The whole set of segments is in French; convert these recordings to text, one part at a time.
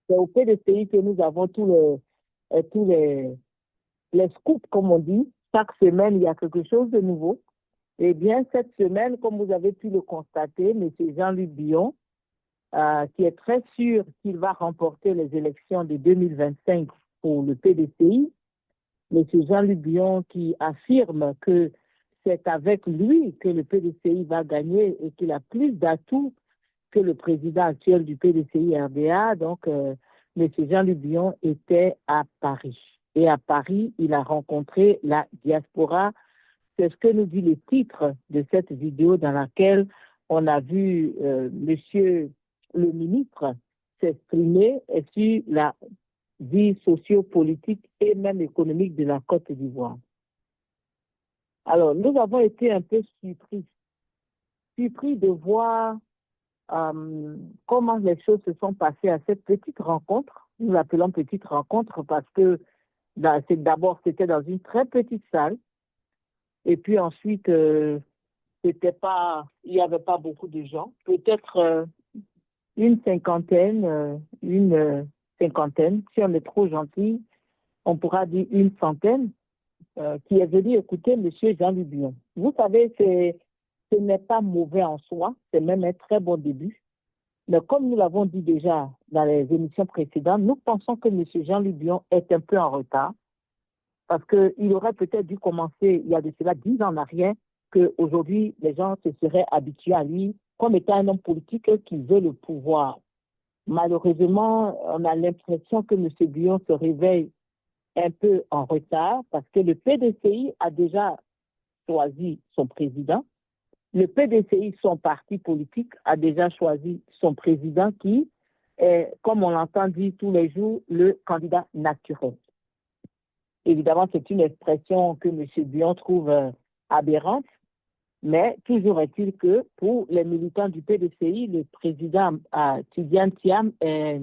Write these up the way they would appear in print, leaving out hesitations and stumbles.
C'est au PDCI que nous avons tous les scoops, comme on dit. Chaque semaine, il y a quelque chose de nouveau. Eh bien, cette semaine, comme vous avez pu le constater, M. Jean-Luc Billon, qui est très sûr qu'il va remporter les élections de 2025 pour le PDCI, M. Jean-Luc Billon qui affirme que c'est avec lui que le PDCI va gagner et qu'il a plus d'atouts que le président actuel du PDCI RDA. Donc, M. Jean-Luc Billon était à Paris. Et à Paris, il a rencontré la diaspora. C'est ce que nous dit le titre de cette vidéo dans laquelle on a vu monsieur le ministre s'exprimer sur la vie sociopolitique et même économique de la Côte d'Ivoire. Alors, nous avons été un peu surpris de voir comment les choses se sont passées à cette petite rencontre. Nous l'appelons petite rencontre parce que d'abord, c'était dans une très petite salle. Et puis ensuite, il n'y avait pas beaucoup de gens. Peut-être une cinquantaine. Si on est trop gentil, on pourra dire une centaine, qui est venu écouter M. Jean-Luc Billon. Vous savez, ce n'est pas mauvais en soi, c'est même un très bon début. Mais comme nous l'avons dit déjà dans les émissions précédentes, nous pensons que M. Jean-Luc Billon est un peu en retard parce qu'il aurait peut-être dû commencer il y a de cela 10 ans en arrière, qu'aujourd'hui les gens se seraient habitués à lui comme étant un homme politique qui veut le pouvoir. Malheureusement, on a l'impression que M. Billon se réveille un peu en retard parce que le PDCI a déjà choisi son président. Le PDCI, son parti politique, a déjà choisi son président qui est, comme on l'entend dire tous les jours, le candidat naturel. Évidemment, c'est une expression que M. Billon trouve aberrante, mais toujours est-il que pour les militants du PDCI, le président Tidiane Thiam est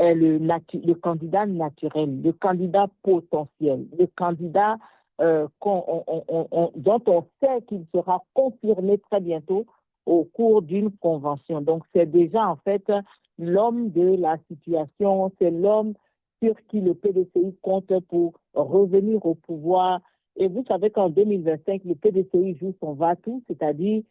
le candidat naturel, le candidat potentiel, le candidat dont on sait qu'il sera confirmé très bientôt au cours d'une convention. Donc, c'est déjà en fait l'homme de la situation, c'est l'homme sur qui le PDCI compte pour revenir au pouvoir. Et vous savez qu'en 2025, le PDCI joue son va-tout, c'est-à-dire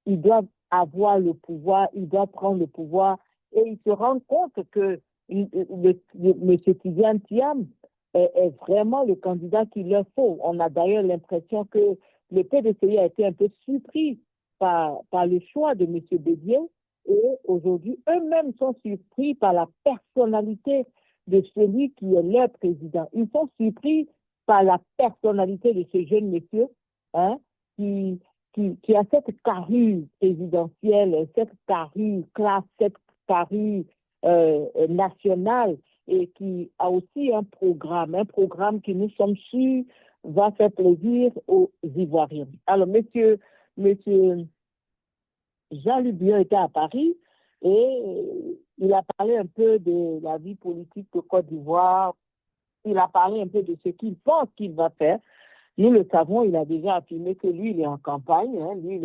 il doit avoir le pouvoir, il doit prendre le pouvoir et ils se rendent compte que M. Tidiane Thiam est vraiment le candidat qu'il leur faut. On a d'ailleurs l'impression que le PDCI a été un peu surpris par le choix de M. Bédier et aujourd'hui, eux-mêmes sont surpris par la personnalité de celui qui est leur président. Ils sont surpris par la personnalité de ce jeune monsieur hein, qui, qui a cette carrure présidentielle, cette carrure classe, cette carrure nationale et qui a aussi un programme qui nous sommes sûrs va faire plaisir aux Ivoiriens. Alors, monsieur Jean-Luc Billon était à Paris et il a parlé un peu de la vie politique de Côte d'Ivoire. Il a parlé un peu de ce qu'il pense qu'il va faire. Nous le savons, il a déjà affirmé que lui, il est en campagne. Hein, lui,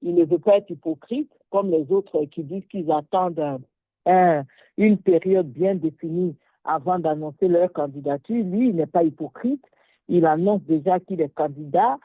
il ne veut pas être hypocrite, comme les autres qui disent qu'ils attendent une période bien définie avant d'annoncer leur candidature. Lui, il n'est pas hypocrite. Il annonce déjà qu'il est candidat,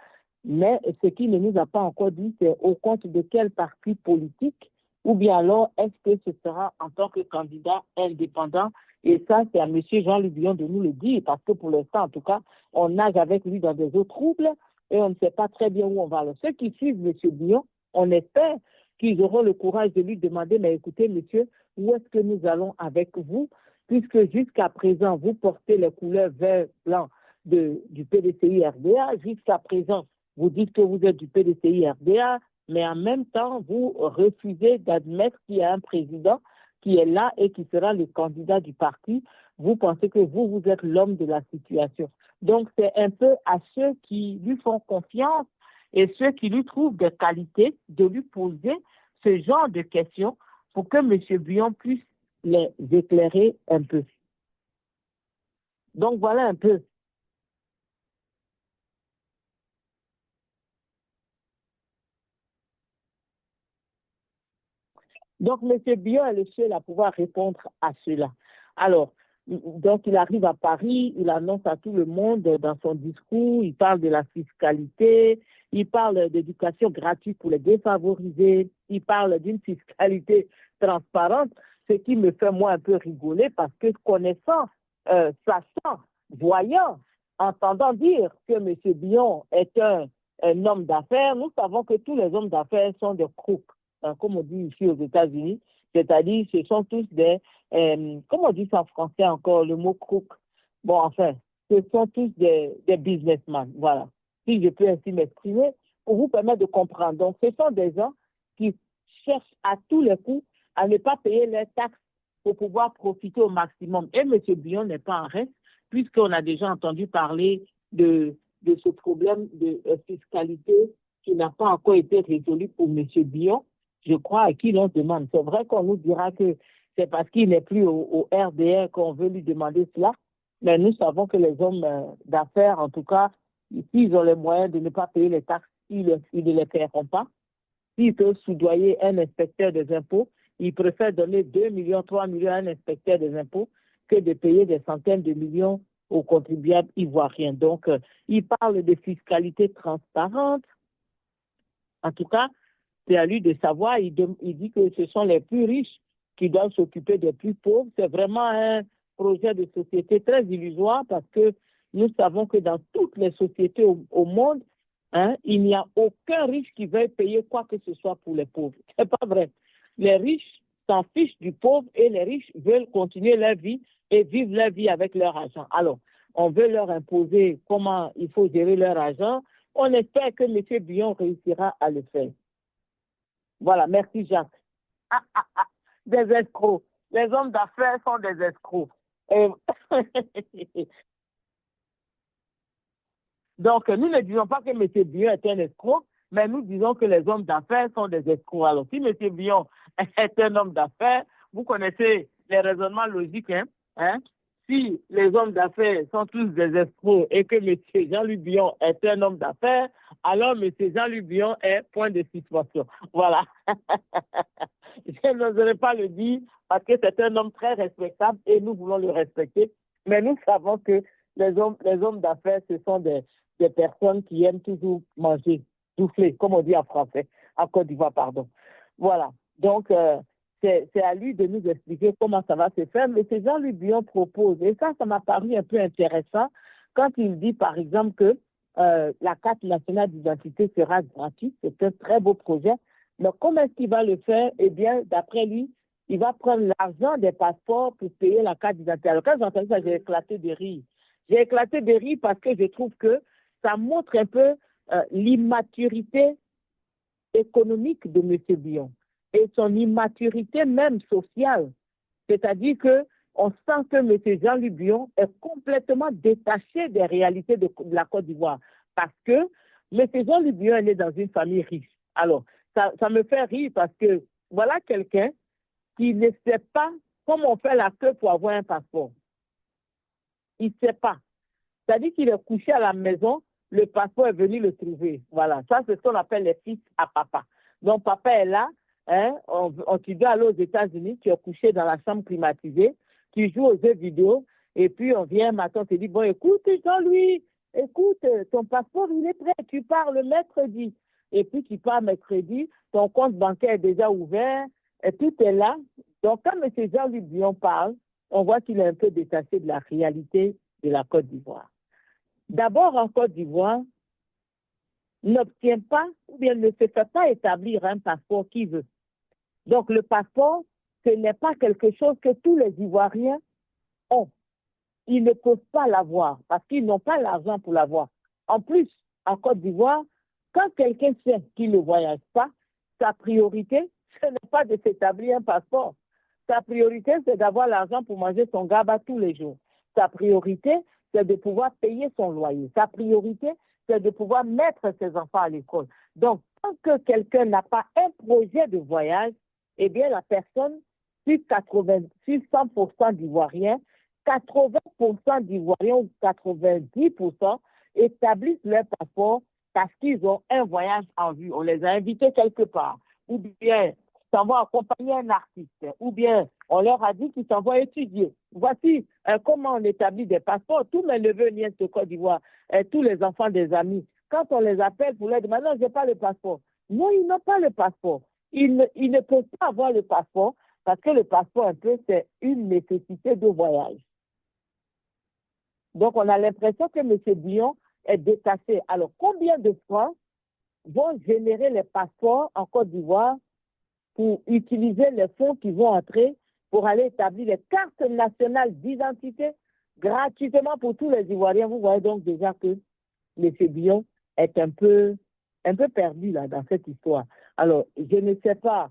mais ce qu'il ne nous a pas encore dit, c'est au compte de quel parti politique, ou bien alors est-ce que ce sera en tant que candidat indépendant. Et ça, c'est à M. Jean-Luc Billon de nous le dire, parce que pour l'instant, en tout cas, on nage avec lui dans des eaux troubles et on ne sait pas très bien où on va. Alors, ceux qui suivent M. Billon, on espère qu'ils auront le courage de lui demander, mais écoutez, monsieur, où est-ce que nous allons avec vous, puisque jusqu'à présent, vous portez les couleurs vert, blanc du PDCI RDA, jusqu'à présent, vous dites que vous êtes du PDCI RDA, mais en même temps, vous refusez d'admettre qu'il y a un président qui est là et qui sera le candidat du parti. Vous pensez que vous êtes l'homme de la situation. Donc, c'est un peu à ceux qui lui font confiance et ceux qui lui trouvent des qualités de lui poser ce genre de questions pour que M. Billon puisse les éclairer un peu. Donc, voilà un peu. Donc, M. Bion est le seul à pouvoir répondre à cela. Alors, donc, il arrive à Paris, il annonce à tout le monde dans son discours, il parle de la fiscalité, il parle d'éducation gratuite pour les défavorisés, il parle d'une fiscalité transparente, ce qui me fait moi un peu rigoler parce que connaissant, sachant, voyant, entendant dire que M. Bion est un homme d'affaires, nous savons que tous les hommes d'affaires sont des crooks, hein, comme on dit ici aux États-Unis, c'est-à-dire ce sont tous des, comment on dit ça en français encore, le mot crook? Bon, enfin, ce sont tous des businessmen, voilà, si je peux ainsi m'exprimer, pour vous permettre de comprendre. Donc, ce sont des gens qui cherchent à tous les coups à ne pas payer leurs taxes pour pouvoir profiter au maximum. Et M. Bion n'est pas en reste, puisqu'on a déjà entendu parler de ce problème de fiscalité qui n'a pas encore été résolu pour M. Bion, je crois, à qui l'on demande. C'est vrai qu'on nous dira que c'est parce qu'il n'est plus au RDR qu'on veut lui demander cela, mais nous savons que les hommes d'affaires, en tout cas, s'ils ont les moyens de ne pas payer les taxes, ils ne les paieront pas. S'ils peuvent soudoyer un inspecteur des impôts, ils préfèrent donner 2 millions, 3 millions à un inspecteur des impôts que de payer des centaines de millions aux contribuables ivoiriens. Donc, il parle de fiscalité transparente. En tout cas, c'est à lui de savoir. Il dit que ce sont les plus riches qui doivent s'occuper des plus pauvres. C'est vraiment un projet de société très illusoire parce que nous savons que dans toutes les sociétés au monde, hein, il n'y a aucun riche qui veuille payer quoi que ce soit pour les pauvres. C'est pas vrai. Les riches s'en fichent du pauvre et les riches veulent continuer leur vie et vivre leur vie avec leur argent. Alors, on veut leur imposer comment il faut gérer leur argent. On espère que M. Bion réussira à le faire. Voilà, merci Jacques. Ah, ah, ah, des escrocs. Les hommes d'affaires sont des escrocs. Et donc, nous ne disons pas que M. Bion est un escroc, mais nous disons que les hommes d'affaires sont des escrocs. Alors, si M. Bion est un homme d'affaires, vous connaissez les raisonnements logiques, hein? Si les hommes d'affaires sont tous des escrocs et que M. Jean-Luc Bion est un homme d'affaires, alors M. Jean-Luc Bion est point de situation. Voilà. Je n'oserais pas le dire parce que c'est un homme très respectable et nous voulons le respecter. Mais nous savons que les hommes d'affaires, ce sont des personnes qui aiment toujours manger, souffler, comme on dit en français, en Côte d'Ivoire, pardon. Voilà. Donc, c'est à lui de nous expliquer comment ça va se faire. Mais ces Jean-Luc Bion propose, et ça m'a paru un peu intéressant, quand il dit, par exemple, que la carte nationale d'identité sera gratuite. C'est un très beau projet. Mais comment est-ce qu'il va le faire? Eh bien, d'après lui, il va prendre l'argent des passeports pour payer la carte d'identité. Alors, quand j'ai entendu ça, j'ai éclaté de rire. J'ai éclaté de rire parce que je trouve que ça montre un peu l'immaturité économique de M. Bion et son immaturité même sociale. C'est-à-dire qu'on sent que M. Jean-Luc Bion est complètement détaché des réalités de la Côte d'Ivoire parce que M. Jean-Luc Bion est né dans une famille riche. Alors, ça me fait rire parce que voilà quelqu'un qui ne sait pas comment on fait la queue pour avoir un passeport. Il ne sait pas. C'est-à-dire qu'il est couché à la maison, le passeport est venu le trouver. Voilà, ça c'est ce qu'on appelle les fils à papa. Donc papa est là, hein, tu dois aller aux États-Unis, tu es couché dans la chambre climatisée, tu joues aux jeux vidéo, et puis on vient un matin, on te dit, bon écoute Jean-Louis, écoute, ton passeport il est prêt, tu pars le mercredi. Et puis tu pars mercredi, ton compte bancaire est déjà ouvert, et tout est là. Donc quand M. Jean-Luc Bion parle, on voit qu'il est un peu détaché de la réalité de la Côte d'Ivoire. D'abord, en Côte d'Ivoire, n'obtient pas ou bien ne se fait pas établir un passeport qui veut. Donc, le passeport, ce n'est pas quelque chose que tous les Ivoiriens ont. Ils ne peuvent pas l'avoir parce qu'ils n'ont pas l'argent pour l'avoir. En plus, en Côte d'Ivoire, quand quelqu'un sait qu'il ne voyage pas, sa priorité, ce n'est pas de s'établir un passeport. Sa priorité, c'est d'avoir l'argent pour manger son gaba tous les jours. Sa priorité, c'est de pouvoir payer son loyer. Sa priorité, c'est de pouvoir mettre ses enfants à l'école. Donc, tant que quelqu'un n'a pas un projet de voyage, eh bien, la personne, sur 100% d'Ivoiriens, 80% d'Ivoiriens ou 90% établissent leur passeport parce qu'ils ont un voyage en vue. On les a invités quelque part. Ou bien s'en vont accompagner un artiste, ou bien on leur a dit qu'ils s'en vont étudier. Voici comment on établit des passeports. Tous mes neveux, nièces de Côte d'Ivoire, tous les enfants des amis, quand on les appelle pour leur dire, non, je n'ai pas le passeport. Non, ils n'ont pas le passeport. Ils ne peuvent pas avoir le passeport parce que le passeport, un peu, c'est une nécessité de voyage. Donc, on a l'impression que M. Bion est détaché. Alors, combien de francs vont générer les passeports en Côte d'Ivoire pour utiliser les fonds qui vont entrer pour aller établir les cartes nationales d'identité gratuitement pour tous les Ivoiriens? Vous voyez donc déjà que M. Bion est un peu perdu là, dans cette histoire. Alors, je ne sais pas,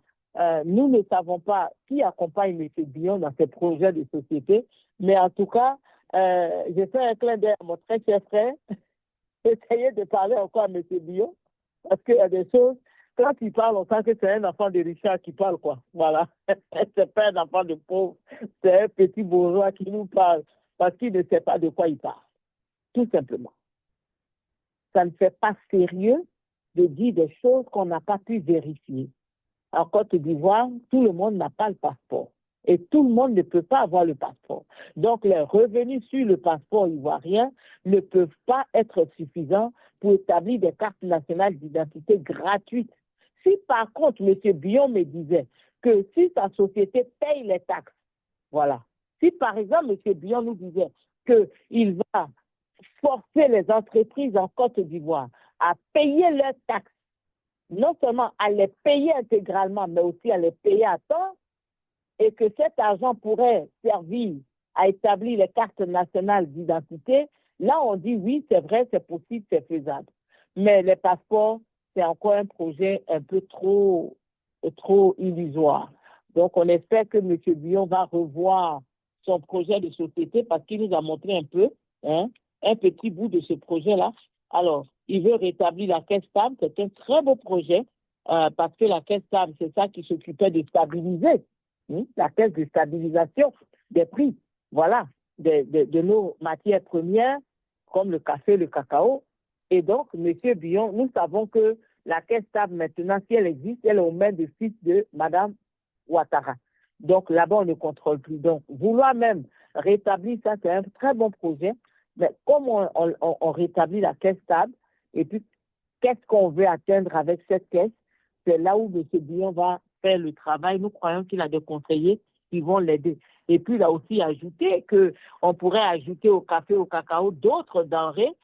nous ne savons pas qui accompagne M. Bion dans ses projets de société, mais en tout cas, j'ai fait un clin d'œil à mon très cher frère, essayer de parler encore à M. Bion, parce qu'il y a des choses, quand il parle, on sent que c'est un enfant de Richard qui parle, quoi. Voilà. C'est pas un enfant de pauvre, c'est un petit bourgeois qui nous parle, parce qu'il ne sait pas de quoi il parle. Tout simplement. Ça ne fait pas sérieux de dire des choses qu'on n'a pas pu vérifier. En Côte d'Ivoire, tout le monde n'a pas le passeport. Et tout le monde ne peut pas avoir le passeport. Donc, les revenus sur le passeport ivoirien ne peuvent pas être suffisants pour établir des cartes nationales d'identité gratuites. Si par contre, M. Bion me disait que si sa société paye les taxes, voilà. Si par exemple, M. Bion nous disait qu'il va forcer les entreprises en Côte d'Ivoire à payer leurs taxes, non seulement à les payer intégralement, mais aussi à les payer à temps, et que cet argent pourrait servir à établir les cartes nationales d'identité, là on dit oui, c'est vrai, c'est possible, c'est faisable. Mais les passeports, c'est encore un projet un peu trop illusoire. Donc on espère que M. Bion va revoir son projet de société parce qu'il nous a montré un peu, un petit bout de ce projet-là. Alors, il veut rétablir la caisse stable, c'est un très beau projet parce que la caisse stable, c'est ça qui s'occupait de stabiliser, la caisse de stabilisation des prix, voilà, de nos matières premières comme le café, le cacao. Et donc, M. Bion, nous savons que la caisse stable maintenant, si elle existe, elle est aux mains du fils de Mme Ouattara. Donc là-bas, on ne contrôle plus. Donc, vouloir même rétablir ça, c'est un très bon projet. Mais comme on rétablit la caisse stable, et puis qu'est-ce qu'on veut atteindre avec cette caisse, c'est là où M. Bion va faire le travail. Nous croyons qu'il a des conseillers qui vont l'aider. Et puis, il a aussi ajouté qu'on pourrait ajouter au café, au cacao, d'autres denrées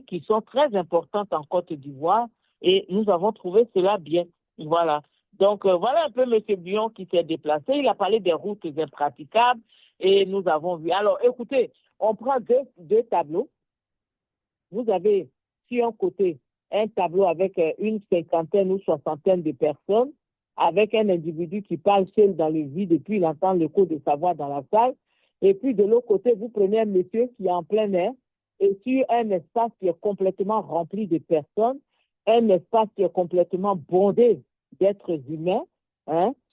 qui sont très importantes en Côte d'Ivoire. Et nous avons trouvé cela bien. Voilà. Donc, voilà un peu M. Bion qui s'est déplacé. Il a parlé des routes impraticables et nous avons vu. Alors, écoutez, on prend deux tableaux. Vous avez sur un côté un tableau avec une cinquantaine ou soixantaine de personnes, avec un individu qui parle seul dans le vide et puis il entend le coup de sa voix dans la salle. Et puis de l'autre côté, vous prenez un monsieur qui est en plein air et sur un espace qui est complètement rempli de personnes, un espace qui est complètement bondé d'êtres humains.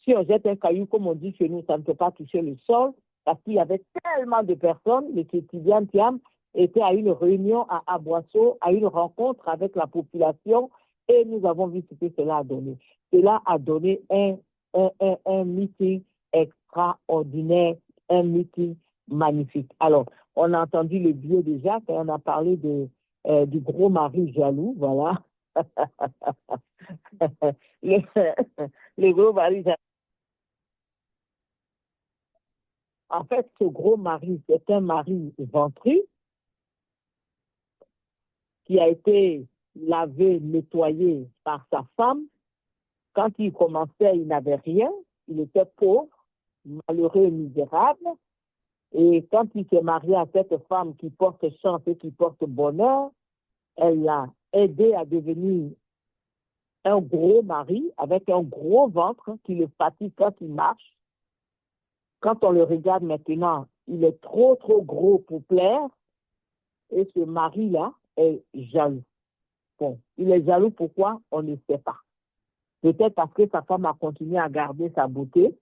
Si on jette un caillou, comme on dit chez nous, ça ne peut pas toucher le sol parce qu'il y avait tellement de personnes, le quotidien Thiam était à une réunion à Aboisseau, à une rencontre avec la population, et nous avons vu ce que cela a donné. Cela a donné un meeting extraordinaire, un meeting magnifique. Alors, on a entendu le vieux déjà, quand on a parlé du gros mari jaloux, voilà. le gros mari jaloux. En fait, ce gros mari, c'est un mari ventru, qui a été lavé, nettoyé par sa femme. Quand il commençait, il n'avait rien. Il était pauvre, malheureux et misérable. Et quand il s'est marié à cette femme qui porte chance et qui porte bonheur, elle l'a aidé à devenir un gros mari avec un gros ventre qui le fatigue quand il marche. Quand on le regarde maintenant, il est trop gros pour plaire. Et ce mari-là est jaloux. Bon, il est jaloux pourquoi? On ne sait pas. Peut-être parce que sa femme a continué à garder sa beauté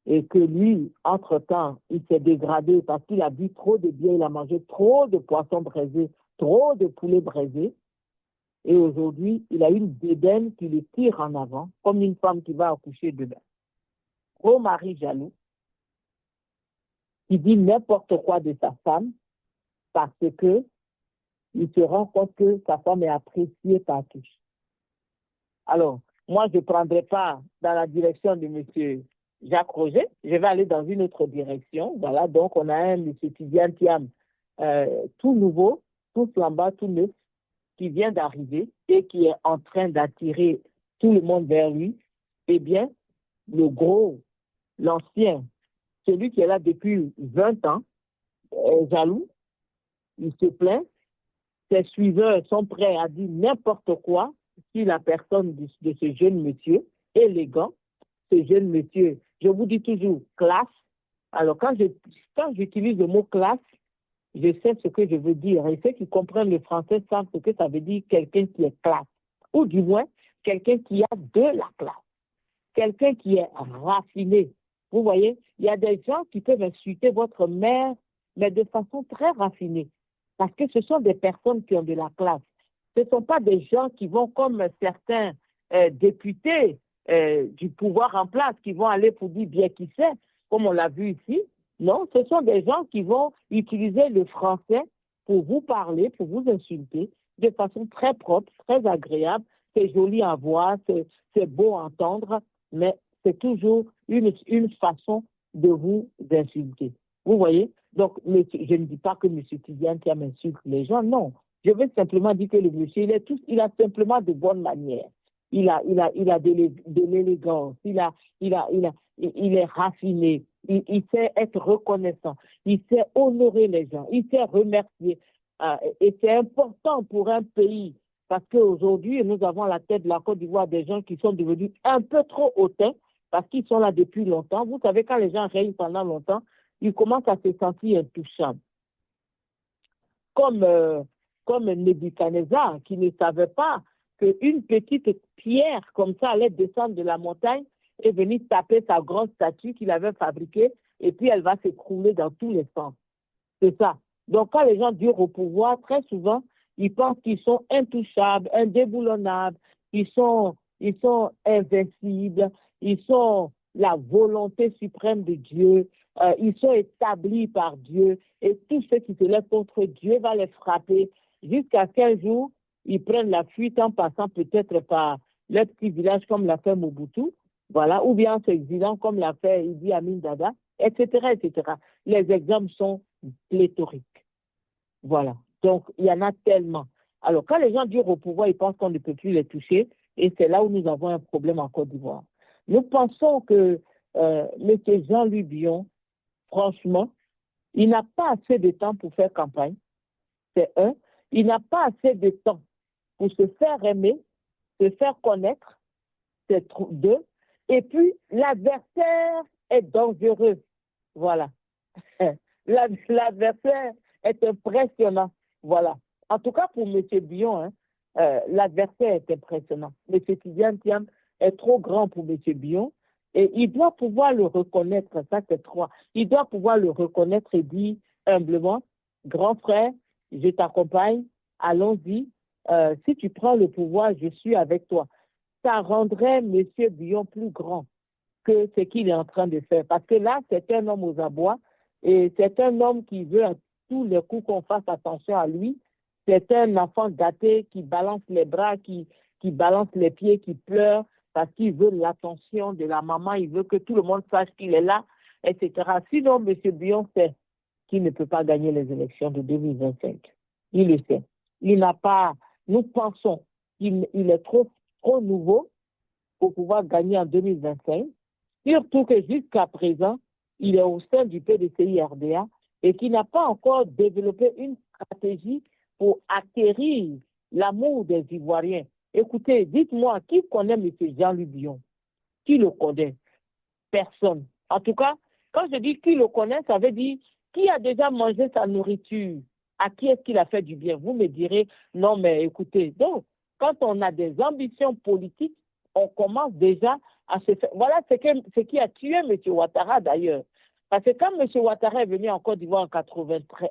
et que lui, entre-temps, il s'est dégradé parce qu'il a bu trop de bière, il a mangé trop de poissons braisés, trop de poulet braisé. Et aujourd'hui, il a une bédaine qui le tire en avant, comme une femme qui va accoucher demain. gros mari jaloux qui dit n'importe quoi de sa femme parce que il se rend compte que sa femme est appréciée par tous. Alors, moi, je ne prendrai pas dans la direction de M. Jacques Roger, je vais aller dans une autre direction. Voilà, donc on a un M. Tidiane Thiam, tout nouveau, tout flambant, tout neuf, qui vient d'arriver et qui est en train d'attirer tout le monde vers lui. Eh bien, le gros, l'ancien, celui qui est là depuis 20 ans, est jaloux, il se plaint, ses suiveurs sont prêts à dire n'importe quoi sur la personne de ce jeune monsieur, élégant, ce jeune monsieur, je vous dis toujours classe. Alors, quand j'utilise le mot classe, je sais ce que je veux dire. Et ceux qui comprennent le français savent ce que ça veut dire quelqu'un qui est classe. Ou du moins, quelqu'un qui a de la classe. Quelqu'un qui est raffiné. Vous voyez, il y a des gens qui peuvent insulter votre mère, mais de façon très raffinée. Parce que ce sont des personnes qui ont de la classe. Ce ne sont pas des gens qui vont, comme certains députés du pouvoir en place, qui vont aller pour dire bien qui c'est, comme on l'a vu ici. Non, ce sont des gens qui vont utiliser le français pour vous parler, pour vous insulter, de façon très propre, très agréable. C'est joli à voir, c'est beau à entendre, mais c'est toujours une façon de vous insulter. Vous voyez? Donc, je ne dis pas que M. Tidiane Thiam insulte les gens, non. Je veux simplement dire que le monsieur, il a simplement de bonnes manières. Il a de l'élégance, il est raffiné, il sait être reconnaissant, il sait honorer les gens, il sait remercier. Et c'est important pour un pays, parce qu'aujourd'hui, nous avons à la tête de la Côte d'Ivoire des gens qui sont devenus un peu trop hautains, parce qu'ils sont là depuis longtemps. Vous savez, quand les gens règnent pendant longtemps, ils commencent à se sentir intouchables. Comme Nebuchadnezzar, qui ne savait pas qu'une petite pierre comme ça allait descendre de la montagne et venir taper sa grande statue qu'il avait fabriquée, et puis elle va s'écrouler dans tous les sens. C'est ça. Donc, quand les gens durent au pouvoir, très souvent, ils pensent qu'ils sont intouchables, indéboulonnables, ils sont invincibles, ils sont la volonté suprême de Dieu, ils sont établis par Dieu, et tous ceux qui se lèvent contre Dieu va les frapper jusqu'à qu'un jour, ils prennent la fuite en passant peut-être par leur petit village comme l'a fait Mobutu, voilà, ou bien en s'exilant comme l'a fait Idi Amin Dada, etc., etc. Les exemples sont pléthoriques. Voilà. Donc, il y en a tellement. Alors, quand les gens durent au pouvoir, ils pensent qu'on ne peut plus les toucher, et c'est là où nous avons un problème en Côte d'Ivoire. Nous pensons que M. Jean-Louis Bion, franchement, il n'a pas assez de temps pour faire campagne. C'est un. Il n'a pas assez de temps pour se faire aimer, se faire connaître. C'est deux. Et puis, l'adversaire est dangereux. Voilà. L'adversaire est impressionnant. Voilà. En tout cas, pour M. Bion, hein, l'adversaire est impressionnant. M. Tidiane Thiam est trop grand pour M. Bion et il doit pouvoir le reconnaître. Ça, c'est trois. Il doit pouvoir le reconnaître et dire humblement, grand frère, je t'accompagne, allons-y. Si tu prends le pouvoir, je suis avec toi. Ça rendrait M. Bion plus grand que ce qu'il est en train de faire. Parce que là, c'est un homme aux abois et c'est un homme qui veut à tous les coups qu'on fasse attention à lui. C'est un enfant gâté qui balance les bras, qui balance les pieds, qui pleure parce qu'il veut l'attention de la maman, il veut que tout le monde sache qu'il est là, etc. Sinon, M. Bion sait qu'il ne peut pas gagner les élections de 2025. Il le sait. Il n'a pas, nous pensons qu'il est trop nouveau pour pouvoir gagner en 2025. Surtout que jusqu'à présent, il est au sein du PDCI-RDA et qu'il n'a pas encore développé une stratégie pour acquérir l'amour des Ivoiriens. Écoutez, dites-moi, qui connaît M. Jean-Louis Bion? Qui le connaît? Personne. En tout cas, quand je dis qui le connaît, ça veut dire qui a déjà mangé sa nourriture? À qui est-ce qu'il a fait du bien? Vous me direz, non, mais écoutez, donc, quand on a des ambitions politiques, on commence déjà à se faire. Voilà ce qui a tué M. Ouattara d'ailleurs. Parce que quand M. Ouattara est venu en Côte d'Ivoire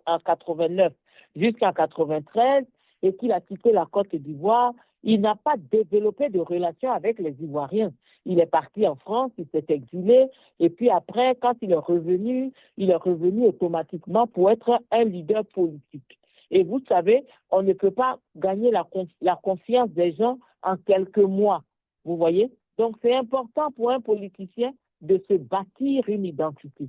en 89 jusqu'en 93 et qu'il a quitté la Côte d'Ivoire, il n'a pas développé de relations avec les Ivoiriens. il est parti en France, il s'est exilé, et puis après, quand il est revenu automatiquement pour être un leader politique. Et vous savez, on ne peut pas gagner la confiance des gens en quelques mois, vous voyez? Donc, c'est important pour un politicien de se bâtir une identité.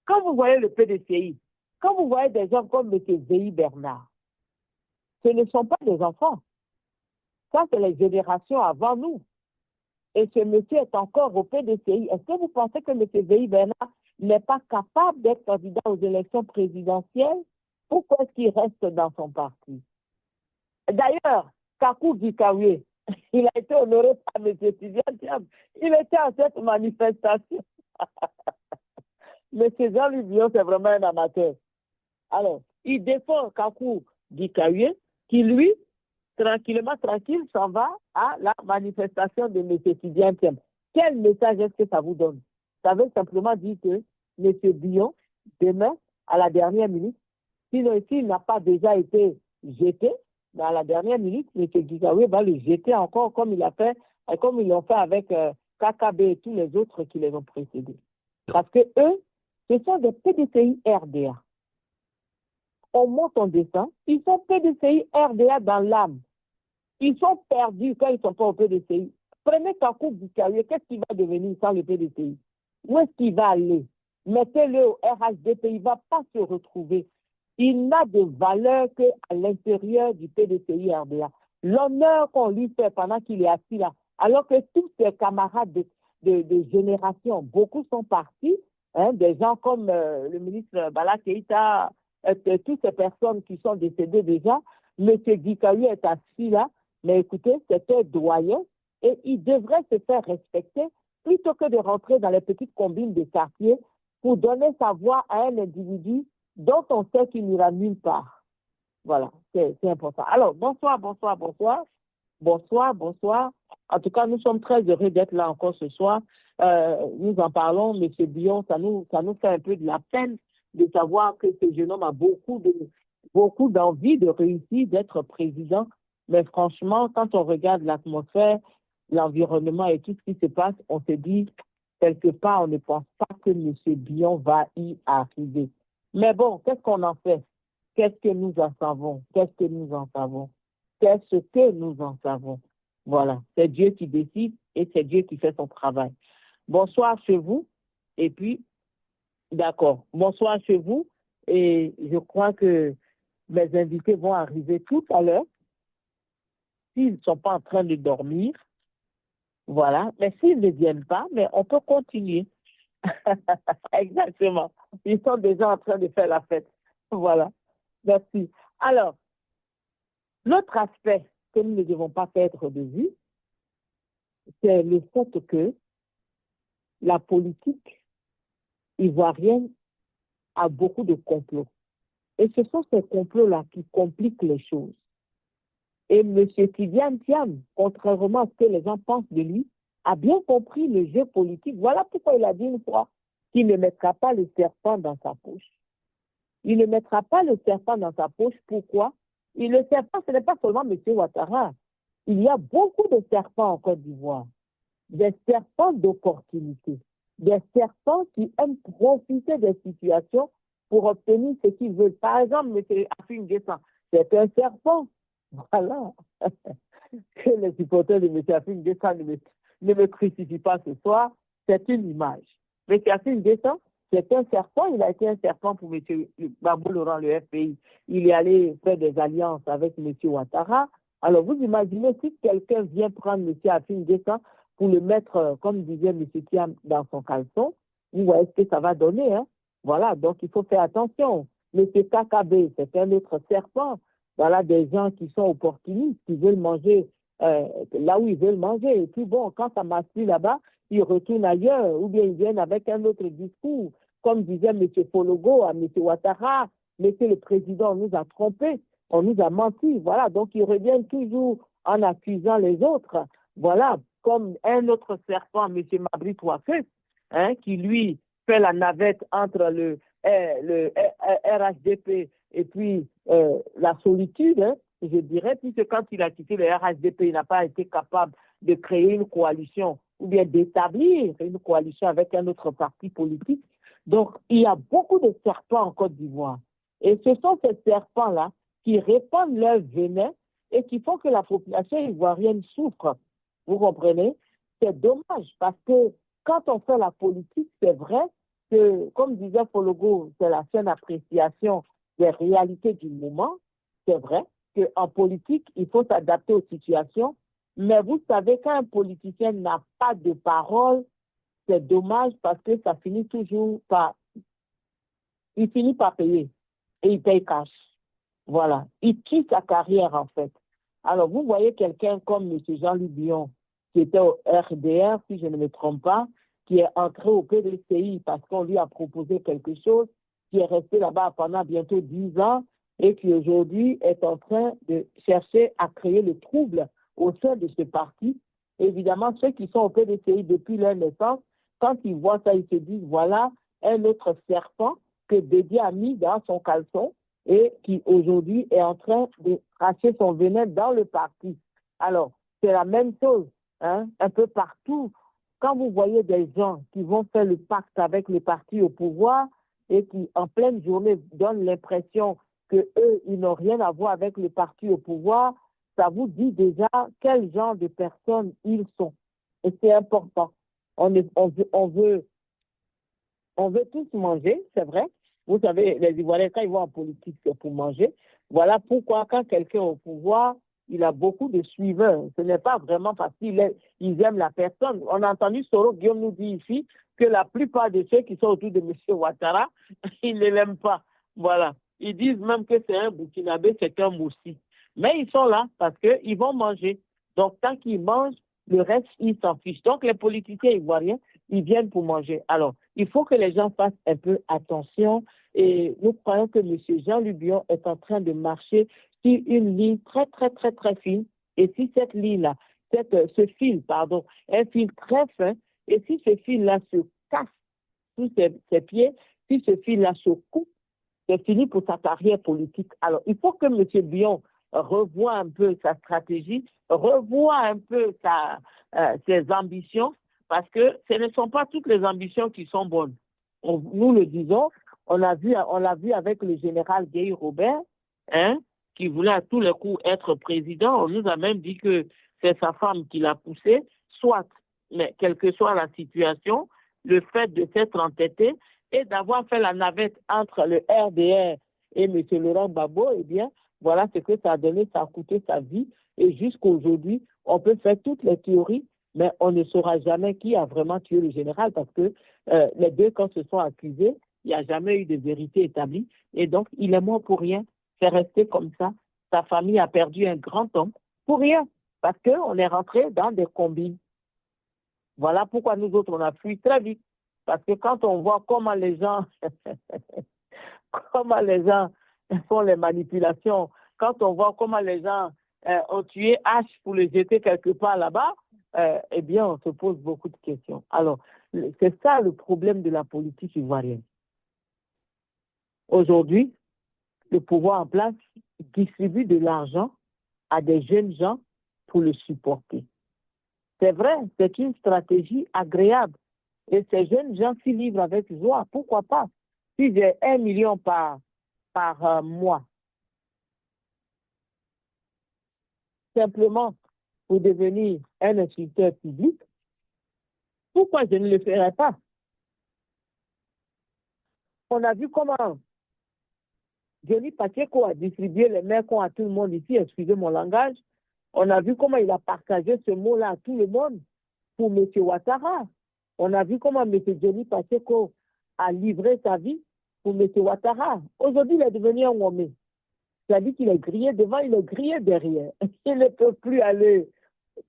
Quand vous voyez le PDCI, quand vous voyez des gens comme M. Zéhi Bernard, ce ne sont pas des enfants. Ça, c'est les générations avant nous. Et ce monsieur est encore au PDCI. Est-ce que vous pensez que M. Zéhi Bernard n'est pas capable d'être candidat aux élections présidentielles? Pourquoi est-ce qu'il reste dans son parti? D'ailleurs, Kakou Gikawe, il a été honoré par M. Tidiane. Il était à cette manifestation. Mais Jean-Louis Billon, c'est vraiment un amateur. Alors, il défend Kakou Gikawe, qui lui, tranquille, s'en va à la manifestation de M. Tidiane. Quel message est-ce que ça vous donne? Ça veut simplement dire que M. Billon, demain, à la dernière minute, s'il n'a pas déjà été jeté, dans la dernière minute, M. Gikawe va le jeter encore comme il a fait, comme ils l'ont fait avec KKB et tous les autres qui les ont précédés. Parce que eux, ce sont des PDCI RDA. On monte, on descend, ils sont PDCI RDA dans l'âme. Ils sont perdus quand ils ne sont pas au PDCI. Prenez Kakou Gikawe, qu'est-ce qu'il va devenir sans le PDCI? Où est-ce qu'il va aller? Mettez-le au RHDP, il ne va pas se retrouver. Il n'a de valeur qu'à l'intérieur du PDCI RDA. L'honneur qu'on lui fait pendant qu'il est assis là, alors que tous ses camarades de génération, beaucoup sont partis, hein, des gens comme le ministre Bala Keïta, toutes ces personnes qui sont décédées déjà. M. Gikawe est assis là, mais écoutez, c'est un doyen et il devrait se faire respecter plutôt que de rentrer dans les petites combines des quartiers pour donner sa voix à un individu dont on sait qu'il n'ira nulle part. Voilà, c'est important. Alors, bonsoir. En tout cas, nous sommes très heureux d'être là encore ce soir. Nous en parlons, M. Billon, ça nous fait un peu de la peine de savoir que ce jeune homme a beaucoup d'envie de réussir, d'être président. Mais franchement, quand on regarde l'atmosphère, l'environnement et tout ce qui se passe, on se dit, quelque part, on ne pense pas que M. Billon va y arriver. Mais bon, qu'est-ce qu'on en fait? Qu'est-ce que nous en savons? Voilà, c'est Dieu qui décide et c'est Dieu qui fait son travail. Bonsoir chez vous. Et puis, d'accord, bonsoir chez vous. Et je crois que mes invités vont arriver tout à l'heure. S'ils ne sont pas en train de dormir, voilà. Mais s'ils ne viennent pas, mais on peut continuer. Exactement. Ils sont déjà en train de faire la fête. Voilà. Merci. Alors, l'autre aspect que nous ne devons pas perdre de vue, c'est le fait que la politique ivoirienne a beaucoup de complots. Et ce sont ces complots-là qui compliquent les choses. Et M. Tidiane Thiam, contrairement à ce que les gens pensent de lui, a bien compris le jeu politique. Voilà pourquoi il a dit une fois qu'il ne mettra pas le serpent dans sa poche. Il ne mettra pas le serpent dans sa poche. Pourquoi? Et le serpent, ce n'est pas seulement M. Ouattara. Il y a beaucoup de serpents en Côte d'Ivoire. Des serpents d'opportunité. Des serpents qui aiment profiter des situations pour obtenir ce qu'ils veulent. Par exemple, M. Afin Guessan, c'est un serpent. Voilà. Que les supporters de M. Afin Guessan ne me crucifient pas ce soir, c'est une image. M. Afin Guessan, c'est un serpent, il a été un serpent pour M. Babou Laurent, le FPI. Il est allé faire des alliances avec M. Ouattara. Alors, vous imaginez si quelqu'un vient prendre M. Afin Guessan pour le mettre, comme disait M. Thiam, dans son caleçon, vous voyez ce que ça va donner. Hein? Voilà, donc il faut faire attention. M. KKB, c'est un autre serpent. Voilà, des gens qui sont opportunistes, qui veulent manger là où ils veulent manger. Et puis bon, quand ça marche plus là-bas, ils retournent ailleurs, ou bien ils viennent avec un autre discours. Comme disait M. Fologo à M. Ouattara, Monsieur le Président, on nous a trompés, on nous a menti. Voilà, donc ils reviennent toujours en accusant les autres. Voilà, comme un autre serpent, M. Mabri Touafé, hein, qui lui fait la navette entre le RHDP et puis la solitude, hein, je dirais, puisque quand il a quitté le RHDP, il n'a pas été capable de créer une coalition ou bien d'établir une coalition avec un autre parti politique. Donc, il y a beaucoup de serpents en Côte d'Ivoire. Et ce sont ces serpents-là qui répandent leur venin et qui font que la population ivoirienne souffre. Vous comprenez? C'est dommage parce que quand on fait la politique, c'est vrai que, comme disait Fologo, c'est la seule appréciation des réalités du moment. C'est vrai qu'en politique, il faut s'adapter aux situations. Mais vous savez, quand un politicien n'a pas de parole, c'est dommage parce que ça finit toujours par... Il finit par payer et il paye cash. Voilà. Il tue sa carrière, en fait. Alors, vous voyez quelqu'un comme M. Jean-Louis Bion, qui était au RDR, si je ne me trompe pas, qui est entré au PDCI parce qu'on lui a proposé quelque chose, qui est resté là-bas pendant bientôt 10 ans et qui aujourd'hui est en train de chercher à créer le trouble au sein de ce parti. Évidemment, ceux qui sont au PDCI depuis leur naissance, quand ils voient ça, ils se disent, voilà un autre serpent que Dédé a mis dans son caleçon et qui aujourd'hui est en train de cracher son venin dans le parti. Alors, c'est la même chose, hein, un peu partout. Quand vous voyez des gens qui vont faire le pacte avec le parti au pouvoir et qui, en pleine journée, donnent l'impression qu'eux, ils n'ont rien à voir avec le parti au pouvoir, ça vous dit déjà quel genre de personnes ils sont. Et c'est important. On veut tous manger, c'est vrai. Vous savez, les Ivoiriens, quand ils vont en politique, c'est pour manger. Voilà pourquoi, quand quelqu'un est au pouvoir, il a beaucoup de suiveurs. Ce n'est pas vraiment parce qu'ils aiment la personne. On a entendu Soro Guillaume nous dire ici que la plupart de ceux qui sont autour de M. Ouattara, ils ne l'aiment pas. Voilà. Ils disent même que c'est un Burkinabé, c'est un Moussi. Mais ils sont là parce qu'ils vont manger. Donc, tant qu'ils mangent, le reste, ils s'en fichent. Donc, les politiciens ivoiriens, ils viennent pour manger. Alors, il faut que les gens fassent un peu attention et nous croyons que M. Jean-Louis Bion est en train de marcher sur une ligne très, très, très, très fine. Et si cette ligne-là, ce fil, pardon, un fil très fin, et si ce fil-là se casse sous ses pieds, si ce fil-là se coupe, c'est fini pour sa carrière politique. Alors, il faut que M. Bion revoie un peu sa stratégie, revoie un peu ses ambitions, parce que ce ne sont pas toutes les ambitions qui sont bonnes. Nous le disons, on l'a vu avec le général Guy Robert, hein, qui voulait à tous les coups être président. On nous a même dit que c'est sa femme qui l'a poussé, soit, mais quelle que soit la situation, le fait de s'être entêté et d'avoir fait la navette entre le RDR et M. Laurent Gbagbo, eh bien, voilà ce que ça a donné, ça a coûté sa vie. Et jusqu'aujourd'hui, on peut faire toutes les théories, mais on ne saura jamais qui a vraiment tué le général parce que les deux, quand se sont accusés, il n'y a jamais eu de vérité établie. Et donc, il est mort pour rien. C'est resté comme ça. Sa famille a perdu un grand homme pour rien parce qu'on est rentré dans des combines. Voilà pourquoi nous autres, on a fui très vite. Parce que quand on voit comment les gens font les manipulations, quand on voit comment les gens ont tué H pour le jeter quelque part là-bas, eh bien, on se pose beaucoup de questions. Alors, c'est ça le problème de la politique ivoirienne. Aujourd'hui, le pouvoir en place distribue de l'argent à des jeunes gens pour le supporter. C'est vrai, c'est une stratégie agréable. Et ces jeunes gens s'y livrent avec joie. Pourquoi pas? Si j'ai 1 million par mois, simplement pour devenir un instructeur public, pourquoi je ne le ferais pas? On a vu comment Johnny Pacheco a distribué les mails à tout le monde ici, excusez mon langage. On a vu comment il a partagé ce mot-là à tout le monde pour M. Ouattara. On a vu comment M. Johnny Pacheco a livré sa vie pour M. Ouattara. Aujourd'hui, il est devenu un homme. C'est-à-dire qu'il est grillé devant, il est grillé derrière. Il ne peut plus aller